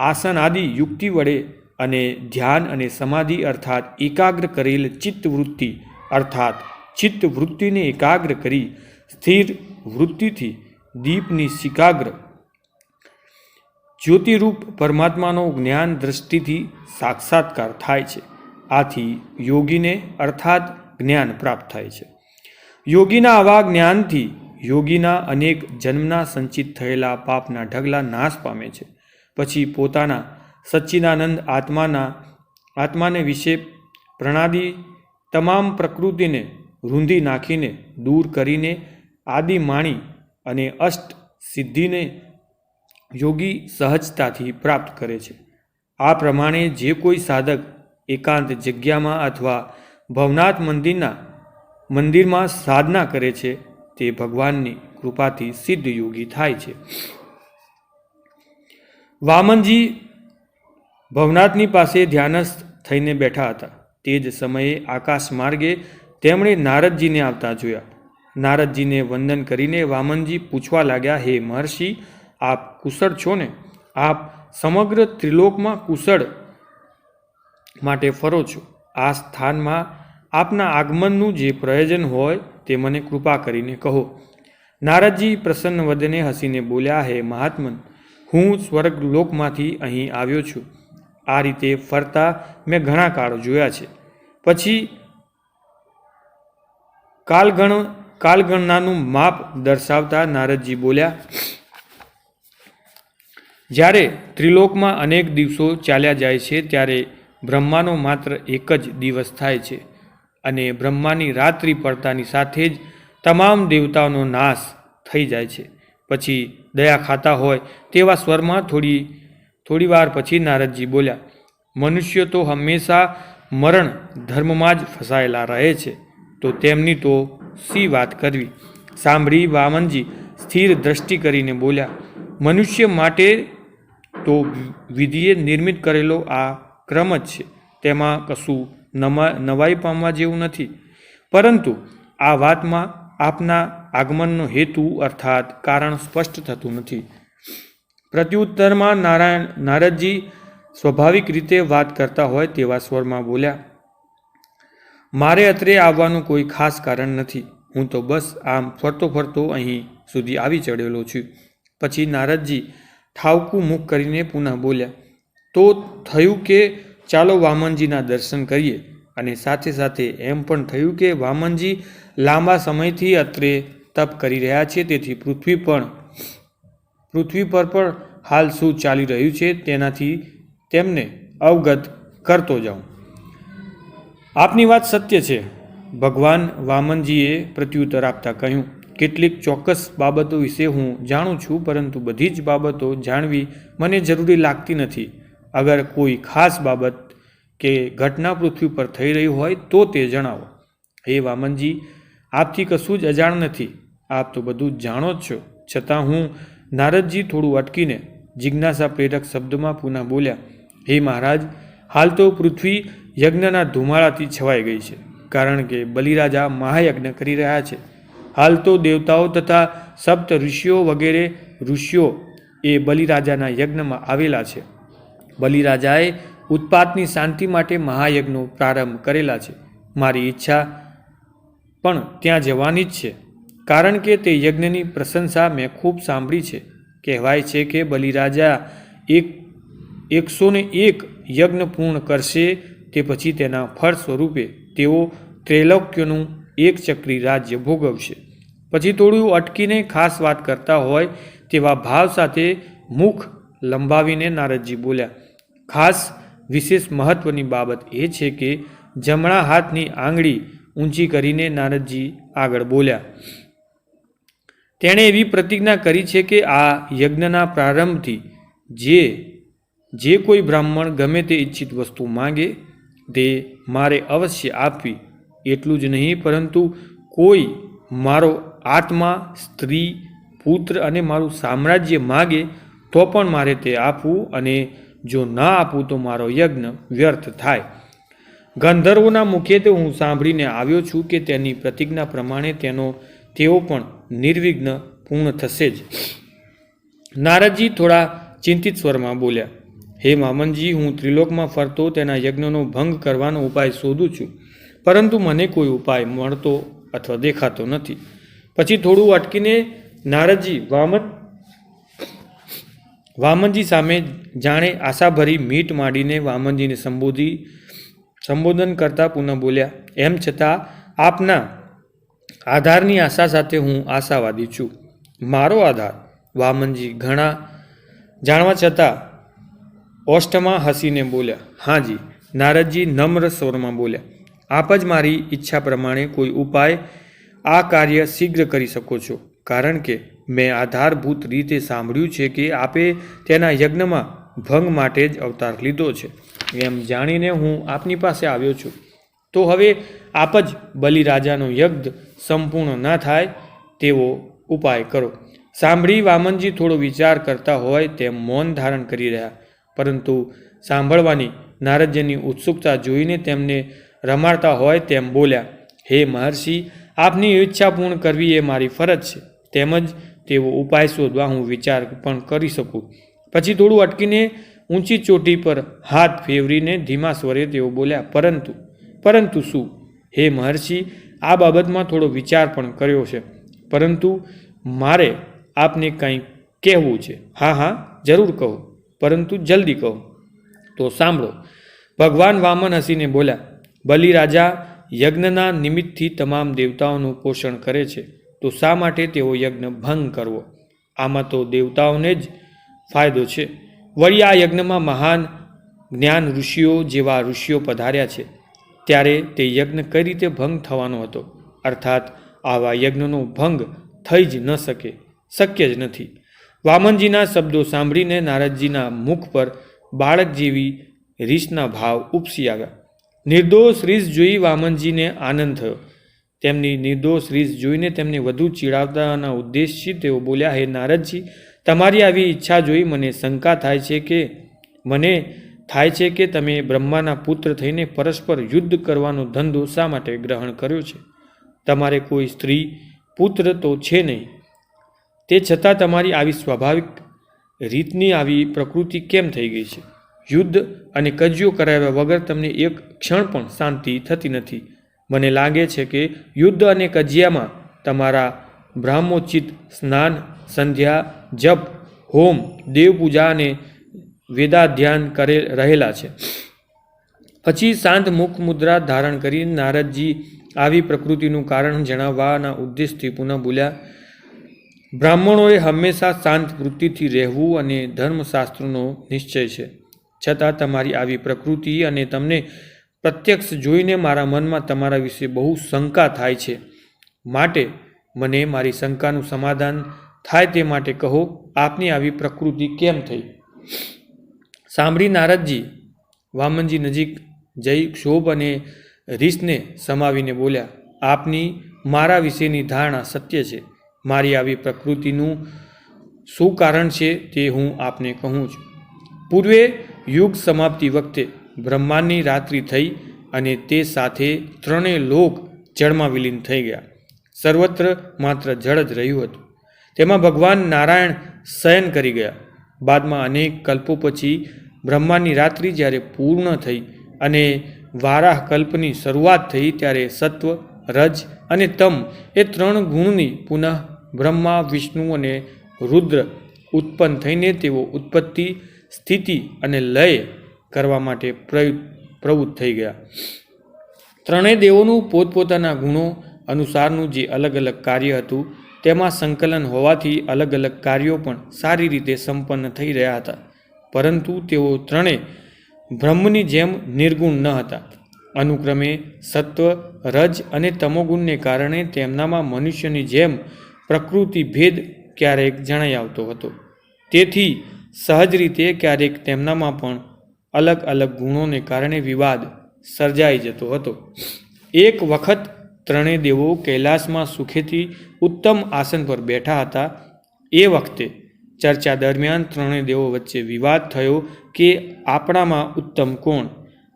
A: આસન આદિ યુક્તિ વડે અને ધ્યાન અને સમાધિ અર્થાત એકાગ્ર કરેલ ચિત્તવૃત્તિ અર્થાત ચિત્તવૃત્તિને એકાગ્ર કરી સ્થિર વૃત્તિથી દીપની શિકાગ્ર જ્યોતિરૂપ પરમાત્માનો જ્ઞાન દ્રષ્ટિથી સાક્ષાત્કાર થાય છે. આથી યોગીને અર્થાત જ્ઞાન પ્રાપ્ત થાય છે. યોગીના આવા જ્ઞાનથી યોગીના અનેક જન્મના સંચિત થયેલા પાપના ઢગલા નાશ પામે છે. પછી પોતાના સચ્ચિદાનંદ આત્માને વિશે પ્રણાદી તમામ પ્રકૃતિને રૂંધી નાખીને દૂર કરીને આદિ માણી અને અષ્ટ સિદ્ધિને યોગી સહજતાથી પ્રાપ્ત કરે છે. આ પ્રમાણે જે કોઈ સાધક એકાંત જગ્યામાં અથવા ભવનાથ મંદિરમાં સાધના કરે છે તે ભગવાનની કૃપાથી સિદ્ધ યોગી થાય છે. વામનજી ભવનાથની પાસે ધ્યાનસ્થ થઈને બેઠા હતા. તે જ સમયે આકાશ માર્ગે તેમણે નારદજીને આવતા જોયા. નારદજીને વંદન કરીને વામનજી પૂછવા લાગ્યા, હે મહર્ષિ, આપ કુશળ છો ને? આપ સમગ્ર ત્રિલોકમાં કુશળ માટે ફરો છો. આ સ્થાનમાં આપના આગમનનું જે પ્રયોજન હોય તે મને કૃપા કરીને કહો. નારદજી પ્રસન્ન વદને હસીને બોલ્યા, હે મહાત્મન, હું સ્વર્ગલોકમાંથી અહીં આવ્યો છું. આ રીતે ફરતા મેં ઘણા કાળ જોયા છે. પછી કાલગણનાનું માપ દર્શાવતા નારદજી બોલ્યા, જ્યારે ત્રિલોકમાં અનેક દિવસો ચાલ્યા જાય છે ત્યારે બ્રહ્માનો માત્ર એક જ દિવસ થાય છે અને બ્રહ્માની રાત્રિ પડતાની સાથે જ તમામ દેવતાઓનો નાશ થઈ જાય છે. પછી દયા ખાતા હોય તેવા સ્વરમાં થોડી વાર પછી નારદજી બોલ્યા, મનુષ્ય તો હંમેશા મરણ ધર્મમાં જ ફસાયેલા રહે છે, તો તેમની તો શી વાત કરવી. સાંભળી વામનજી સ્થિર દ્રષ્ટિ કરીને બોલ્યા, મનુષ્ય માટે તો વિધિએ નિર્મિત કરેલો આ ક્રમ જ છે, તેમાં કશું નવાઈ પામવા જેવું નથી. પરંતુ આ વાતમાં આપના આગમનનો હેતુ અર્થાત કારણ સ્પષ્ટ થતું નથી. પ્રત્યુત્તરમાં નારદજી સ્વાભાવિક રીતે વાત કરતા હોય તેવા સ્વરમાં બોલ્યા, મારે અત્રે આવવાનું કોઈ ખાસ કારણ નથી. હું તો બસ આમ ફરતો અહીં સુધી આવી ચડેલો છું. પછી નારદજી ઠાવકું મુખ કરીને પુનઃ બોલ્યા, તો થયું કે ચાલો વામનજીના દર્શન કરીએ. અને સાથે સાથે એમ પણ થયું કે વામનજી લાંબા સમયથી અત્રે તપ કરી રહ્યા છે, તેથી પૃથ્વી પર પણ હાલ શું ચાલી રહ્યું છે તેનાથી તેમને અવગત કરતો જાઉં. આપની વાત સત્ય છે, ભગવાન વામનજીએ પ્રત્યુત્તર આપતા કહ્યું. કેટલીક ચોક્કસ બાબતો વિશે હું જાણું છું, પરંતુ બધી જ બાબતો જાણવી મને જરૂરી લાગતી નથી. અગર કોઈ ખાસ બાબત કે ઘટના પૃથ્વી પર થઈ રહી હોય તો તે જણાવો. હે વામનજી, આપથી કશું જ અજાણ નથી, આપ તો બધું જ જાણો જ છો. છતાં હું નારદજી થોડું અટકીને જિજ્ઞાસા પ્રેરક શબ્દમાં પુનઃ બોલ્યા, હે મહારાજ, હાલ તો પૃથ્વી યજ્ઞના ધુમાડાથી છવાઈ ગઈ છે, કારણ કે બલિરાજા મહાયજ્ઞ કરી રહ્યા છે. હાલ તો દેવતાઓ તથા સપ્ત ઋષિઓ વગેરે ઋષિઓ એ બલિરાજાના યજ્ઞમાં આવેલા છે. બલિરાજાએ ઉત્પાતની શાંતિ માટે મહાયજ્ઞનો પ્રારંભ કરેલા છે. મારી ઈચ્છા પણ ત્યાં જવાની જ છે, કારણ કે તે યજ્ઞની પ્રશંસા મેં ખૂબ સાંભળી છે. કહેવાય છે કે બલિરાજા 101 યજ્ઞ પૂર્ણ કરશે, તે પછી તેના ફળ સ્વરૂપે તેઓ ત્રૈલોક્યનું એક ચક્રી રાજ્ય ભોગવશે. પછી થોડું અટકીને ખાસ વાત કરતા હોય તેવા ભાવ સાથે મુખ લંબાવીને નારદજી બોલ્યા, ખાસ વિશેષ મહત્વની બાબત એ છે કે જમણા હાથની આંગળી ઊંચી કરીને નારદજી આગળ બોલ્યા, તેણે એવી પ્રતિજ્ઞા કરી છે કે આ યજ્ઞના પ્રારંભથી જે કોઈ બ્રાહ્મણ ગમે તે ઈચ્છિત વસ્તુ માંગે તે મારે અવશ્ય આપવી. એટલું જ નહીં, પરંતુ કોઈ મારો આત્મા, સ્ત્રી, પુત્ર અને મારું સામ્રાજ્ય માગે તો પણ મારે તે આપવું, અને જો ના આપું તો મારો યજ્ઞ વ્યર્થ થાય. ગંધર્વોના મુખે તો હું સાંભળીને આવ્યો છું કે તેની પ્રતિજ્ઞા પ્રમાણે તેઓ પણ નિર્વિઘ્ન પૂર્ણ થશે જ. નારદજી થોડા ચિંતિત સ્વરમાં બોલ્યા, હે વામનજી, હું ત્રિલોકમાં ફરતો તેના યજ્ઞનો ભંગ કરવાનો ઉપાય શોધું છું, પરંતુ મને કોઈ ઉપાય મળતો અથવા દેખાતો નથી. પછી થોડું અટકીને નારદજી વામનજી સામે જાણે આશાભરી મીટ માંડીને વામનજીને સંબોધન કરતા પુનઃ બોલ્યા, એમ છતાં આપના આધારની આશા સાથે હું આશાવાદી છું. મારો આધાર? વામનજી ઘણા જાણવા છતાં ઓષ્ઠમાં હસીને બોલ્યા, હાજી. નારદજી નમ્ર સ્વરમાં બોલ્યા, આપ જ મારી ઈચ્છા પ્રમાણે કોઈ ઉપાય આ કાર્ય શીઘ્ર કરી શકો છો, કારણ કે મેં આધારભૂત રીતે સાંભળ્યું છે કે આપે તેના યજ્ઞમાં ભંગ માટે જ અવતાર લીધો છે. એમ જાણીને હું આપની પાસે આવ્યો છું. તો હવે આપ જ બલિરાજાનો યજ્ઞ સંપૂર્ણ ન થાય તેવો ઉપાય કરો. સાંભળી વામનજી થોડો વિચાર કરતા હોય તેમ મૌન ધારણ કરી રહ્યા, પરંતુ સાંભળવાની નારદજીની ઉત્સુકતા જોઈને તેમને રમાડતા હોય તેમ બોલ્યા, હે મહર્ષિ, આપની ઈચ્છા પૂર્ણ કરવી એ મારી ફરજ છે, તેમજ તેવો ઉપાય શોધવા હું વિચાર પણ કરી શકું. પછી થોડું અટકીને ઊંચી ચોટી પર હાથ ફેરવીને ધીમા સ્વરે તેઓ બોલ્યા, પરંતુ શું? હે મહર્ષિ, આ બાબતમાં થોડો વિચાર પણ કર્યો છે, પરંતુ મારે આપને કંઈક કહેવું છે. હા, જરૂર કહો, પરંતુ જલ્દી કહો. તો સાંભળો. ભગવાન વામન હસીને બોલ્યા, બલિરાજા યજ્ઞના નિમિત્તથી તમામ દેવતાઓનું પોષણ કરે છે, તો શા માટે તેઓ યજ્ઞ ભંગ કરવો? આમાં તો દેવતાઓને જ ફાયદો છે. વળી આ યજ્ઞમાં મહાન જ્ઞાન ઋષિઓ જેવા ઋષિઓ પધાર્યા છે, ત્યારે તે યજ્ઞ કઈ રીતે ભંગ થવાનો હતો? અર્થાત આવા યજ્ઞનો ભંગ થઈ જ ન શકે. શક્ય જ નથી. વામનજીના શબ્દો સાંભળીને નારદજીના મુખ પર બાળક જેવી રીસના ભાવ ઉપસી આવ્યા. નિર્દોષ રીસ જોઈ વામનજીને આનંદ થયો. તેમની નિર્દોષ રીસ જોઈને તેમને વધુ ચીડાવવાના ઉદ્દેશથી તેઓ બોલ્યા, હે નારદજી, તમારી આવી ઈચ્છા જોઈ મને શંકા થાય છે કે તમે બ્રહ્માના પુત્ર થઈને પરસ્પર યુદ્ધ કરવાનો ધંધો શા માટે ગ્રહણ કર્યો છે? તમારે કોઈ સ્ત્રી પુત્ર તો છે નહીં. તે છતાં તમારી આવી સ્વાભાવિક રીતની આવી પ્રકૃતિ કેમ થઈ ગઈ છે? યુદ્ધ અને કજિયો કરાવ્યા વગર તમને એક ક્ષણ પણ શાંતિ થતી નથી. મને લાગે છે કે યુદ્ધ અને કજિયામાં તમારા બ્રાહ્મોચિત સ્નાન, સંધ્યા, જપ, હોમ, દેવપૂજા અને વેદાધ્યાન રહેલા છે. પછી શાંત મુખ મુદ્રા ધારણ કરી નારદજી આવી પ્રકૃતિનું કારણ જણાવવાના ઉદ્દેશથી પુનઃ બોલ્યા, બ્રાહ્મણોએ હંમેશા શાંત વૃત્તિથી રહેવું અને ધર્મશાસ્ત્રનો નિશ્ચય છે. છતાં તમારી આવી પ્રકૃતિ અને તમને પ્રત્યક્ષ જોઈને મારા મનમાં તમારા વિશે બહુ શંકા થાય છે. માટે મને મારી શંકાનું સમાધાન થાય તે માટે કહો, આપની આવી પ્રકૃતિ કેમ થઈ? સાંભળી નારદજી વામનજી નજીક જઈ ક્ષોભ અને રીસને સમાવીને બોલ્યા, આપની મારા વિશેની ધારણા સત્ય છે. મારી આવી પ્રકૃતિનું શું કારણ છે તે હું આપને કહું છું. પૂર્વે યુગ સમાપ્તિ વખતે બ્રહ્માંડની રાત્રિ થઈ અને તે સાથે ત્રણેય લોક જળમાં વિલીન થઈ ગયા. સર્વત્ર માત્ર જળ જ રહ્યું હતું. તેમાં ભગવાન નારાયણ શયન કરી ગયા. બાદમાં અનેક કલ્પો પછી બ્રહ્માંડની રાત્રિ જ્યારે પૂર્ણ થઈ અને વારાહ કલ્પની શરૂઆત થઈ ત્યારે સત્વ, રજ અને તમ એ ત્રણ ગુણની પુનઃ બ્રહ્મા, વિષ્ણુ અને રુદ્ર ઉત્પન્ન થઈને તેઓ ઉત્પત્તિ, સ્થિતિ અને લય કરવા માટે પ્રવૃત્ત થઈ ગયા. ત્રણેય દેવોનું પોતપોતાના ગુણો અનુસારનું જે અલગ અલગ કાર્ય હતું તેમાં સંકલન હોવાથી અલગ અલગ કાર્યો પણ સારી રીતે સંપન્ન થઈ રહ્યા હતા. પરંતુ તેઓ ત્રણેય બ્રહ્મની જેમ નિર્ગુણ ન હતા. અનુક્રમે સત્વ, રજ અને તમોગુણને કારણે તેમનામાં મનુષ્યની જેમ પ્રકૃતિ ભેદ ક્યારેક જણાઈ આવતો હતો. તેથી સહજ રીતે ક્યારેક તેમનામાં પણ અલગ અલગ ગુણોને કારણે વિવાદ સર્જાઈ જતો હતો. એક વખત ત્રણેય દેવો કૈલાસમાં સુખેથી ઉત્તમ આસન પર બેઠા હતા. એ વખતે ચર્ચા દરમિયાન ત્રણેય દેવો વચ્ચે વિવાદ થયો કે આપણામાં ઉત્તમ કોણ?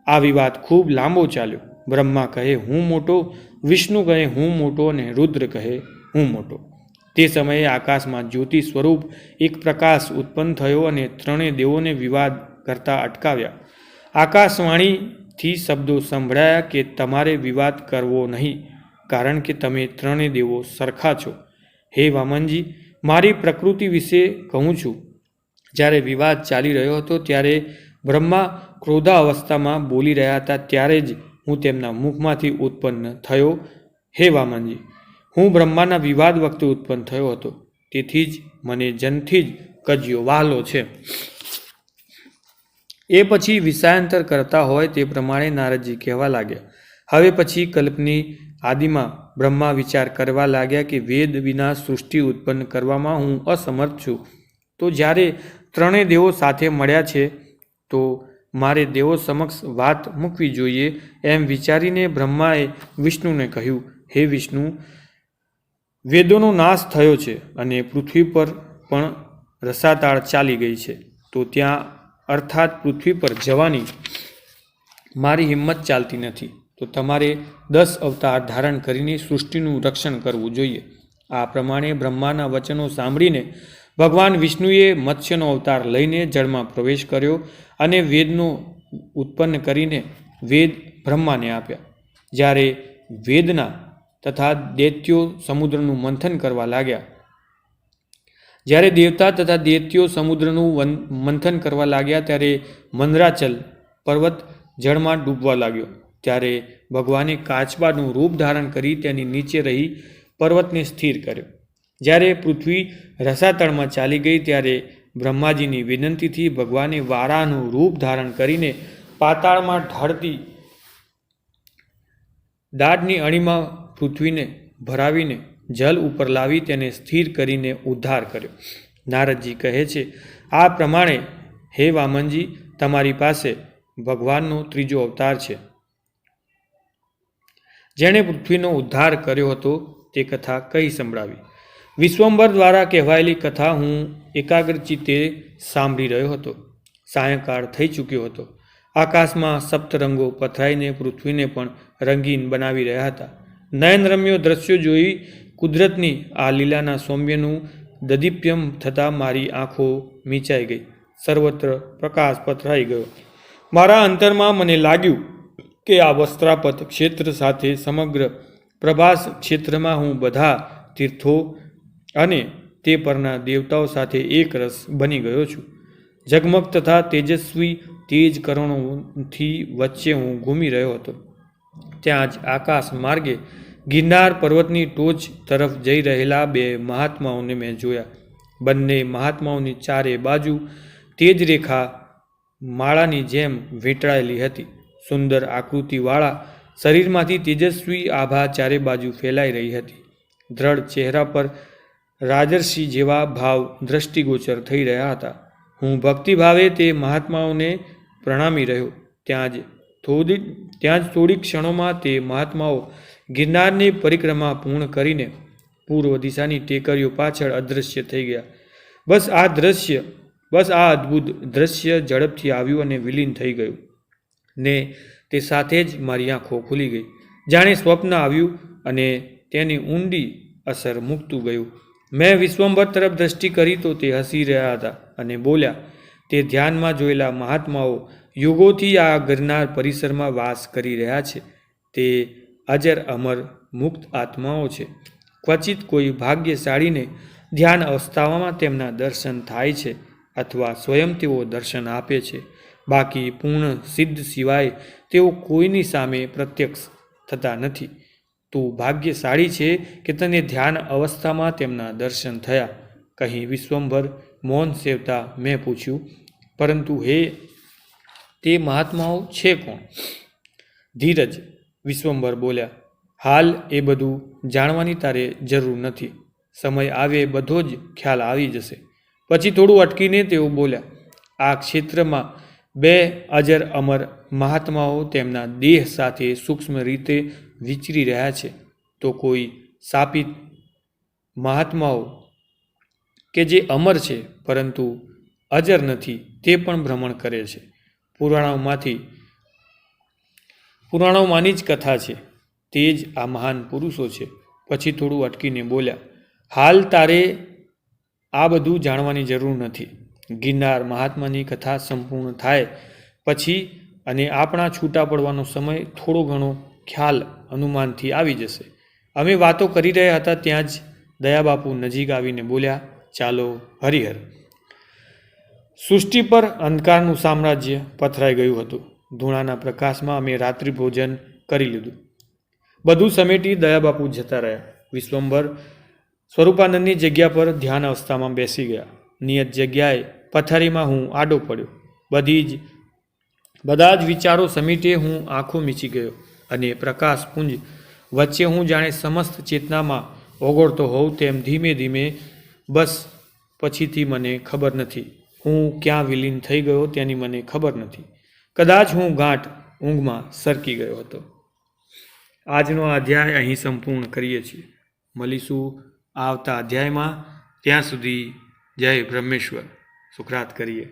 A: આ વિવાદ ખૂબ લાંબો ચાલ્યો. બ્રહ્મા કહે હું મોટો, વિષ્ણુ કહે હું મોટો અને રુદ્ર કહે હું મોટો. તે સમયે આકાશમાં જ્યોતિ સ્વરૂપ એક પ્રકાશ ઉત્પન્ન થયો અને ત્રણેય દેવોને વિવાદ કરતા અટકાવ્યા. આકાશવાણીથી શબ્દો સંભળાયા કે તમારે વિવાદ કરવો નહીં, કારણ કે તમે ત્રણેય દેવો સરખા છો. હે વામનજી, મારી પ્રકૃતિ વિશે કહું છું. જ્યારે વિવાદ ચાલી રહ્યો હતો ત્યારે બ્રહ્મા ક્રોધાવસ્થામાં બોલી રહ્યા હતા, ત્યારે જ હું તેમના મુખમાંથી ઉત્પન્ન થયો. હે વામનજી, હું બ્રહ્માના વિવાદ વખતે ઉત્પન્ન થયો હતો. તેથી જ મને જન્મથી જ કજિયો વહાલો છે. એ પછી વિષયાંતર કરતા હોય તે પ્રમાણે નારદજી કહેવા લાગ્યા. હવે પછી કલ્પની આદિમાં બ્રહ્મા વિચાર કરવા લાગ્યા કે વેદ વિના સૃષ્ટિ ઉત્પન્ન કરવામાં હું અસમર્થ છું. તો જ્યારે ત્રણેય દેવો સાથે મળ્યા છે તો મારે દેવો સમક્ષ વાત મૂકવી જોઈએ. એમ વિચારીને બ્રહ્માએ વિષ્ણુને કહ્યું, હે વિષ્ણુ, વેદોનો નાશ થયો છે અને પૃથ્વી પર પણ રસાતાળ ચાલી ગઈ છે. તો ત્યાં અર્થાત પૃથ્વી પર જવાની મારી હિંમત ચાલતી નથી. તો તમારે 10 અવતાર ધારણ કરીને સૃષ્ટિનું રક્ષણ કરવું જોઈએ. આ પ્રમાણે બ્રહ્માના વચનો સાંભળીને ભગવાન વિષ્ણુએ મત્સ્યનો અવતાર લઈને જળમાં પ્રવેશ કર્યો અને વેદનો ઉત્પન્ન કરીને વેદ બ્રહ્માને આપ્યા. જ્યારે વેદના તથા દૈત્યો સમુદ્રનું મંથન કરવા લાગ્યા જ્યારે દેવતા તથા દૈત્યો સમુદ્રનું મંથન કરવા લાગ્યા ત્યારે મંદરાચલ પર્વત જળમાં ડૂબવા લાગ્યો. ત્યારે ભગવાને કાચબાનું રૂપ ધારણ કરી તેની નીચે રહી પર્વતને સ્થિર કર્યો. જ્યારે પૃથ્વી રસાતળમાં ચાલી ગઈ ત્યારે બ્રહ્માજીની વિનંતીથી ભગવાને વારાનું રૂપ ધારણ કરીને પાતાળમાં ઢળતી દાળની અણીમાં પૃથ્વીને ભરાવીને જલ ઉપર લાવી તેને સ્થિર કરીને ઉદ્ધાર કર્યો. નારદજી કહે છે, આ પ્રમાણે હે વામનજી, તમારી પાસે ભગવાનનો ત્રીજો અવતાર છે, જેણે પૃથ્વીનો ઉદ્ધાર કર્યો હતો તે કથા કહી સંભળાવી. વિશ્વંભર દ્વારા કહેવાયેલી કથા હું એકાગ્રચિત્તે સાંભળી રહ્યો હતો. સાયંકાળ થઈ ચૂક્યો હતો. આકાશમાં સપ્તરંગો પથરાઈને પૃથ્વીને પણ રંગીન બનાવી રહ્યા હતા. નયનરમ્ય દ્રશ્યો જોઈ કુદરતની આ લીલાના સૌમ્યનું દદીપ્યમ થતાં મારી આંખો મીંચાઈ ગઈ. સર્વત્ર પ્રકાશ પથરાઈ ગયો. મારા અંતરમાં મને લાગ્યું કે આ વસ્ત્રાપત ક્ષેત્ર સાથે સમગ્ર પ્રભાસ ક્ષેત્રમાં હું બધા તીર્થો અને તે પરના દેવતાઓ સાથે એક રસ બની ગયો છું. ઝગમગ તથા તેજસ્વી તેજ કરણોથી વચ્ચે હું ઘૂમી રહ્યો હતો. ત્યાં જ આકાશ માર્ગે ગિરનાર પર્વતની ટોચ તરફ જઈ રહેલા બે મહાત્માઓને મેં જોયા. બંને મહાત્માઓની ચારે બાજુ તેજ રેખા માળાની જેમ વીંટળાયેલી હતી. સુંદર આકૃતિવાળા શરીરમાંથી તેજસ્વી આભા ચારે બાજુ ફેલાઈ રહી હતી. દ્રઢ ચહેરા પર રાજર્ષિ જેવા ભાવ દ્રષ્ટિગોચર થઈ રહ્યા હતા. હું ભક્તિભાવે તે મહાત્માઓને પ્રણામી રહ્યો. ત્યાં જ થોડી ક્ષણોમાં તે મહાત્માઓ ગિરનારની પરિક્રમા પૂર્ણ કરીને પૂર્વ દિશાની ટેકરીઓ પાછળ અદૃશ્ય થઈ ગયા. બસ આ અદ્ભુત દ્રશ્ય ઝડપથી આવ્યું અને વિલીન થઈ ગયું ને તે સાથે જ મારી આંખો ખુલી ગઈ. જાણે સ્વપ્ન આવ્યું અને તેની ઊંડી અસર મૂકતું ગયું. મેં વિશ્વંભર તરફ દ્રષ્ટિ કરી તો તે હસી રહ્યા હતા અને બોલ્યા, તે ધ્યાનમાં જોયેલા મહાત્માઓ યુગોથી આ ગિરનાર પરિસરમાં વાસ કરી રહ્યા છે. તે અજર અમર મુક્ત આત્માઓ છે. ક્વચિત કોઈ ભાગ્યશાળીને ધ્યાન અવસ્થામાં તેમના દર્શન થાય છે અથવા સ્વયં તેઓ દર્શન આપે છે. બાકી પૂર્ણ સિદ્ધ સિવાય તેઓ કોઈની સામે પ્રત્યક્ષ થતા નથી. તું ભાગ્યશાળી છે કે તને ધ્યાન અવસ્થામાં તેમના દર્શન થયા. કહી વિશ્વંભર મૌન સેવતા મેં પૂછ્યું, પરંતુ હે, તે મહાત્માઓ છે કોણ? ધીરજ, વિશ્વંભર બોલ્યા, હાલ એ બધું જાણવાની તારે જરૂર નથી. સમય આવે બધો જ ખ્યાલ આવી જશે. પછી થોડું અટકીને તેઓ બોલ્યા, આ ક્ષેત્રમાં બે અજર અમર મહાત્માઓ તેમના દેહ સાથે સૂક્ષ્મ રીતે વિચરી રહ્યા છે. તો કોઈ શાપિત મહાત્માઓ કે જે અમર છે પરંતુ અજર નથી તે પણ ભ્રમણ કરે છે. પુરાણોમાંની જ કથા છે. તે જ આ મહાન પુરુષો છે. પછી થોડું અટકીને બોલ્યા, હાલ તારે આ બધું જાણવાની જરૂર નથી. ગિરનાર મહાત્માની કથા સંપૂર્ણ થાય પછી અને આપણા છૂટા પડવાનો સમય થોડો ઘણો ખ્યાલ અનુમાનથી આવી જશે. અમે વાતો કરી રહ્યા હતા ત્યાં જ દયાબાપુ નજીક આવીને બોલ્યા, ચાલો હરિહર. સૃષ્ટિ પર અંધકારનું સામ્રાજ્ય પથરાઈ ગયું હતું. ધૂણાના પ્રકાશમાં અમે રાત્રિ ભોજન કરી લીધું. બધું સમેટી દયાબાપુ જતા રહ્યા. વિશ્વંભર સ્વરૂપાનંદની જગ્યા પર ધ્યાન અવસ્થામાં બેસી ગયા. નિયત જગ્યાએ પથારીમાં હું આડો પડ્યો. બધા જ વિચારો સમેટે હું આંખો મીચી ગયો અને પ્રકાશપુંજ વચ્ચે હું જાણે સમસ્ત ચેતનામાં ઓગળતો હોઉં તેમ ધીમે ધીમે, બસ પછીથી મને ખબર નથી હું ક્યાં વિલીન થઈ ગયો તેની મને ખબર નથી. કદાચ હું ગાંઠ ઊંઘમાં સરકી ગયો હતો. આજનો અધ્યાય અહીં સંપૂર્ણ કરીએ છીએ. મળીશું આવતા અધ્યાયમાં. ત્યાં સુધી જય બ્રહ્મેશ્વર. સુખરાત કરીએ.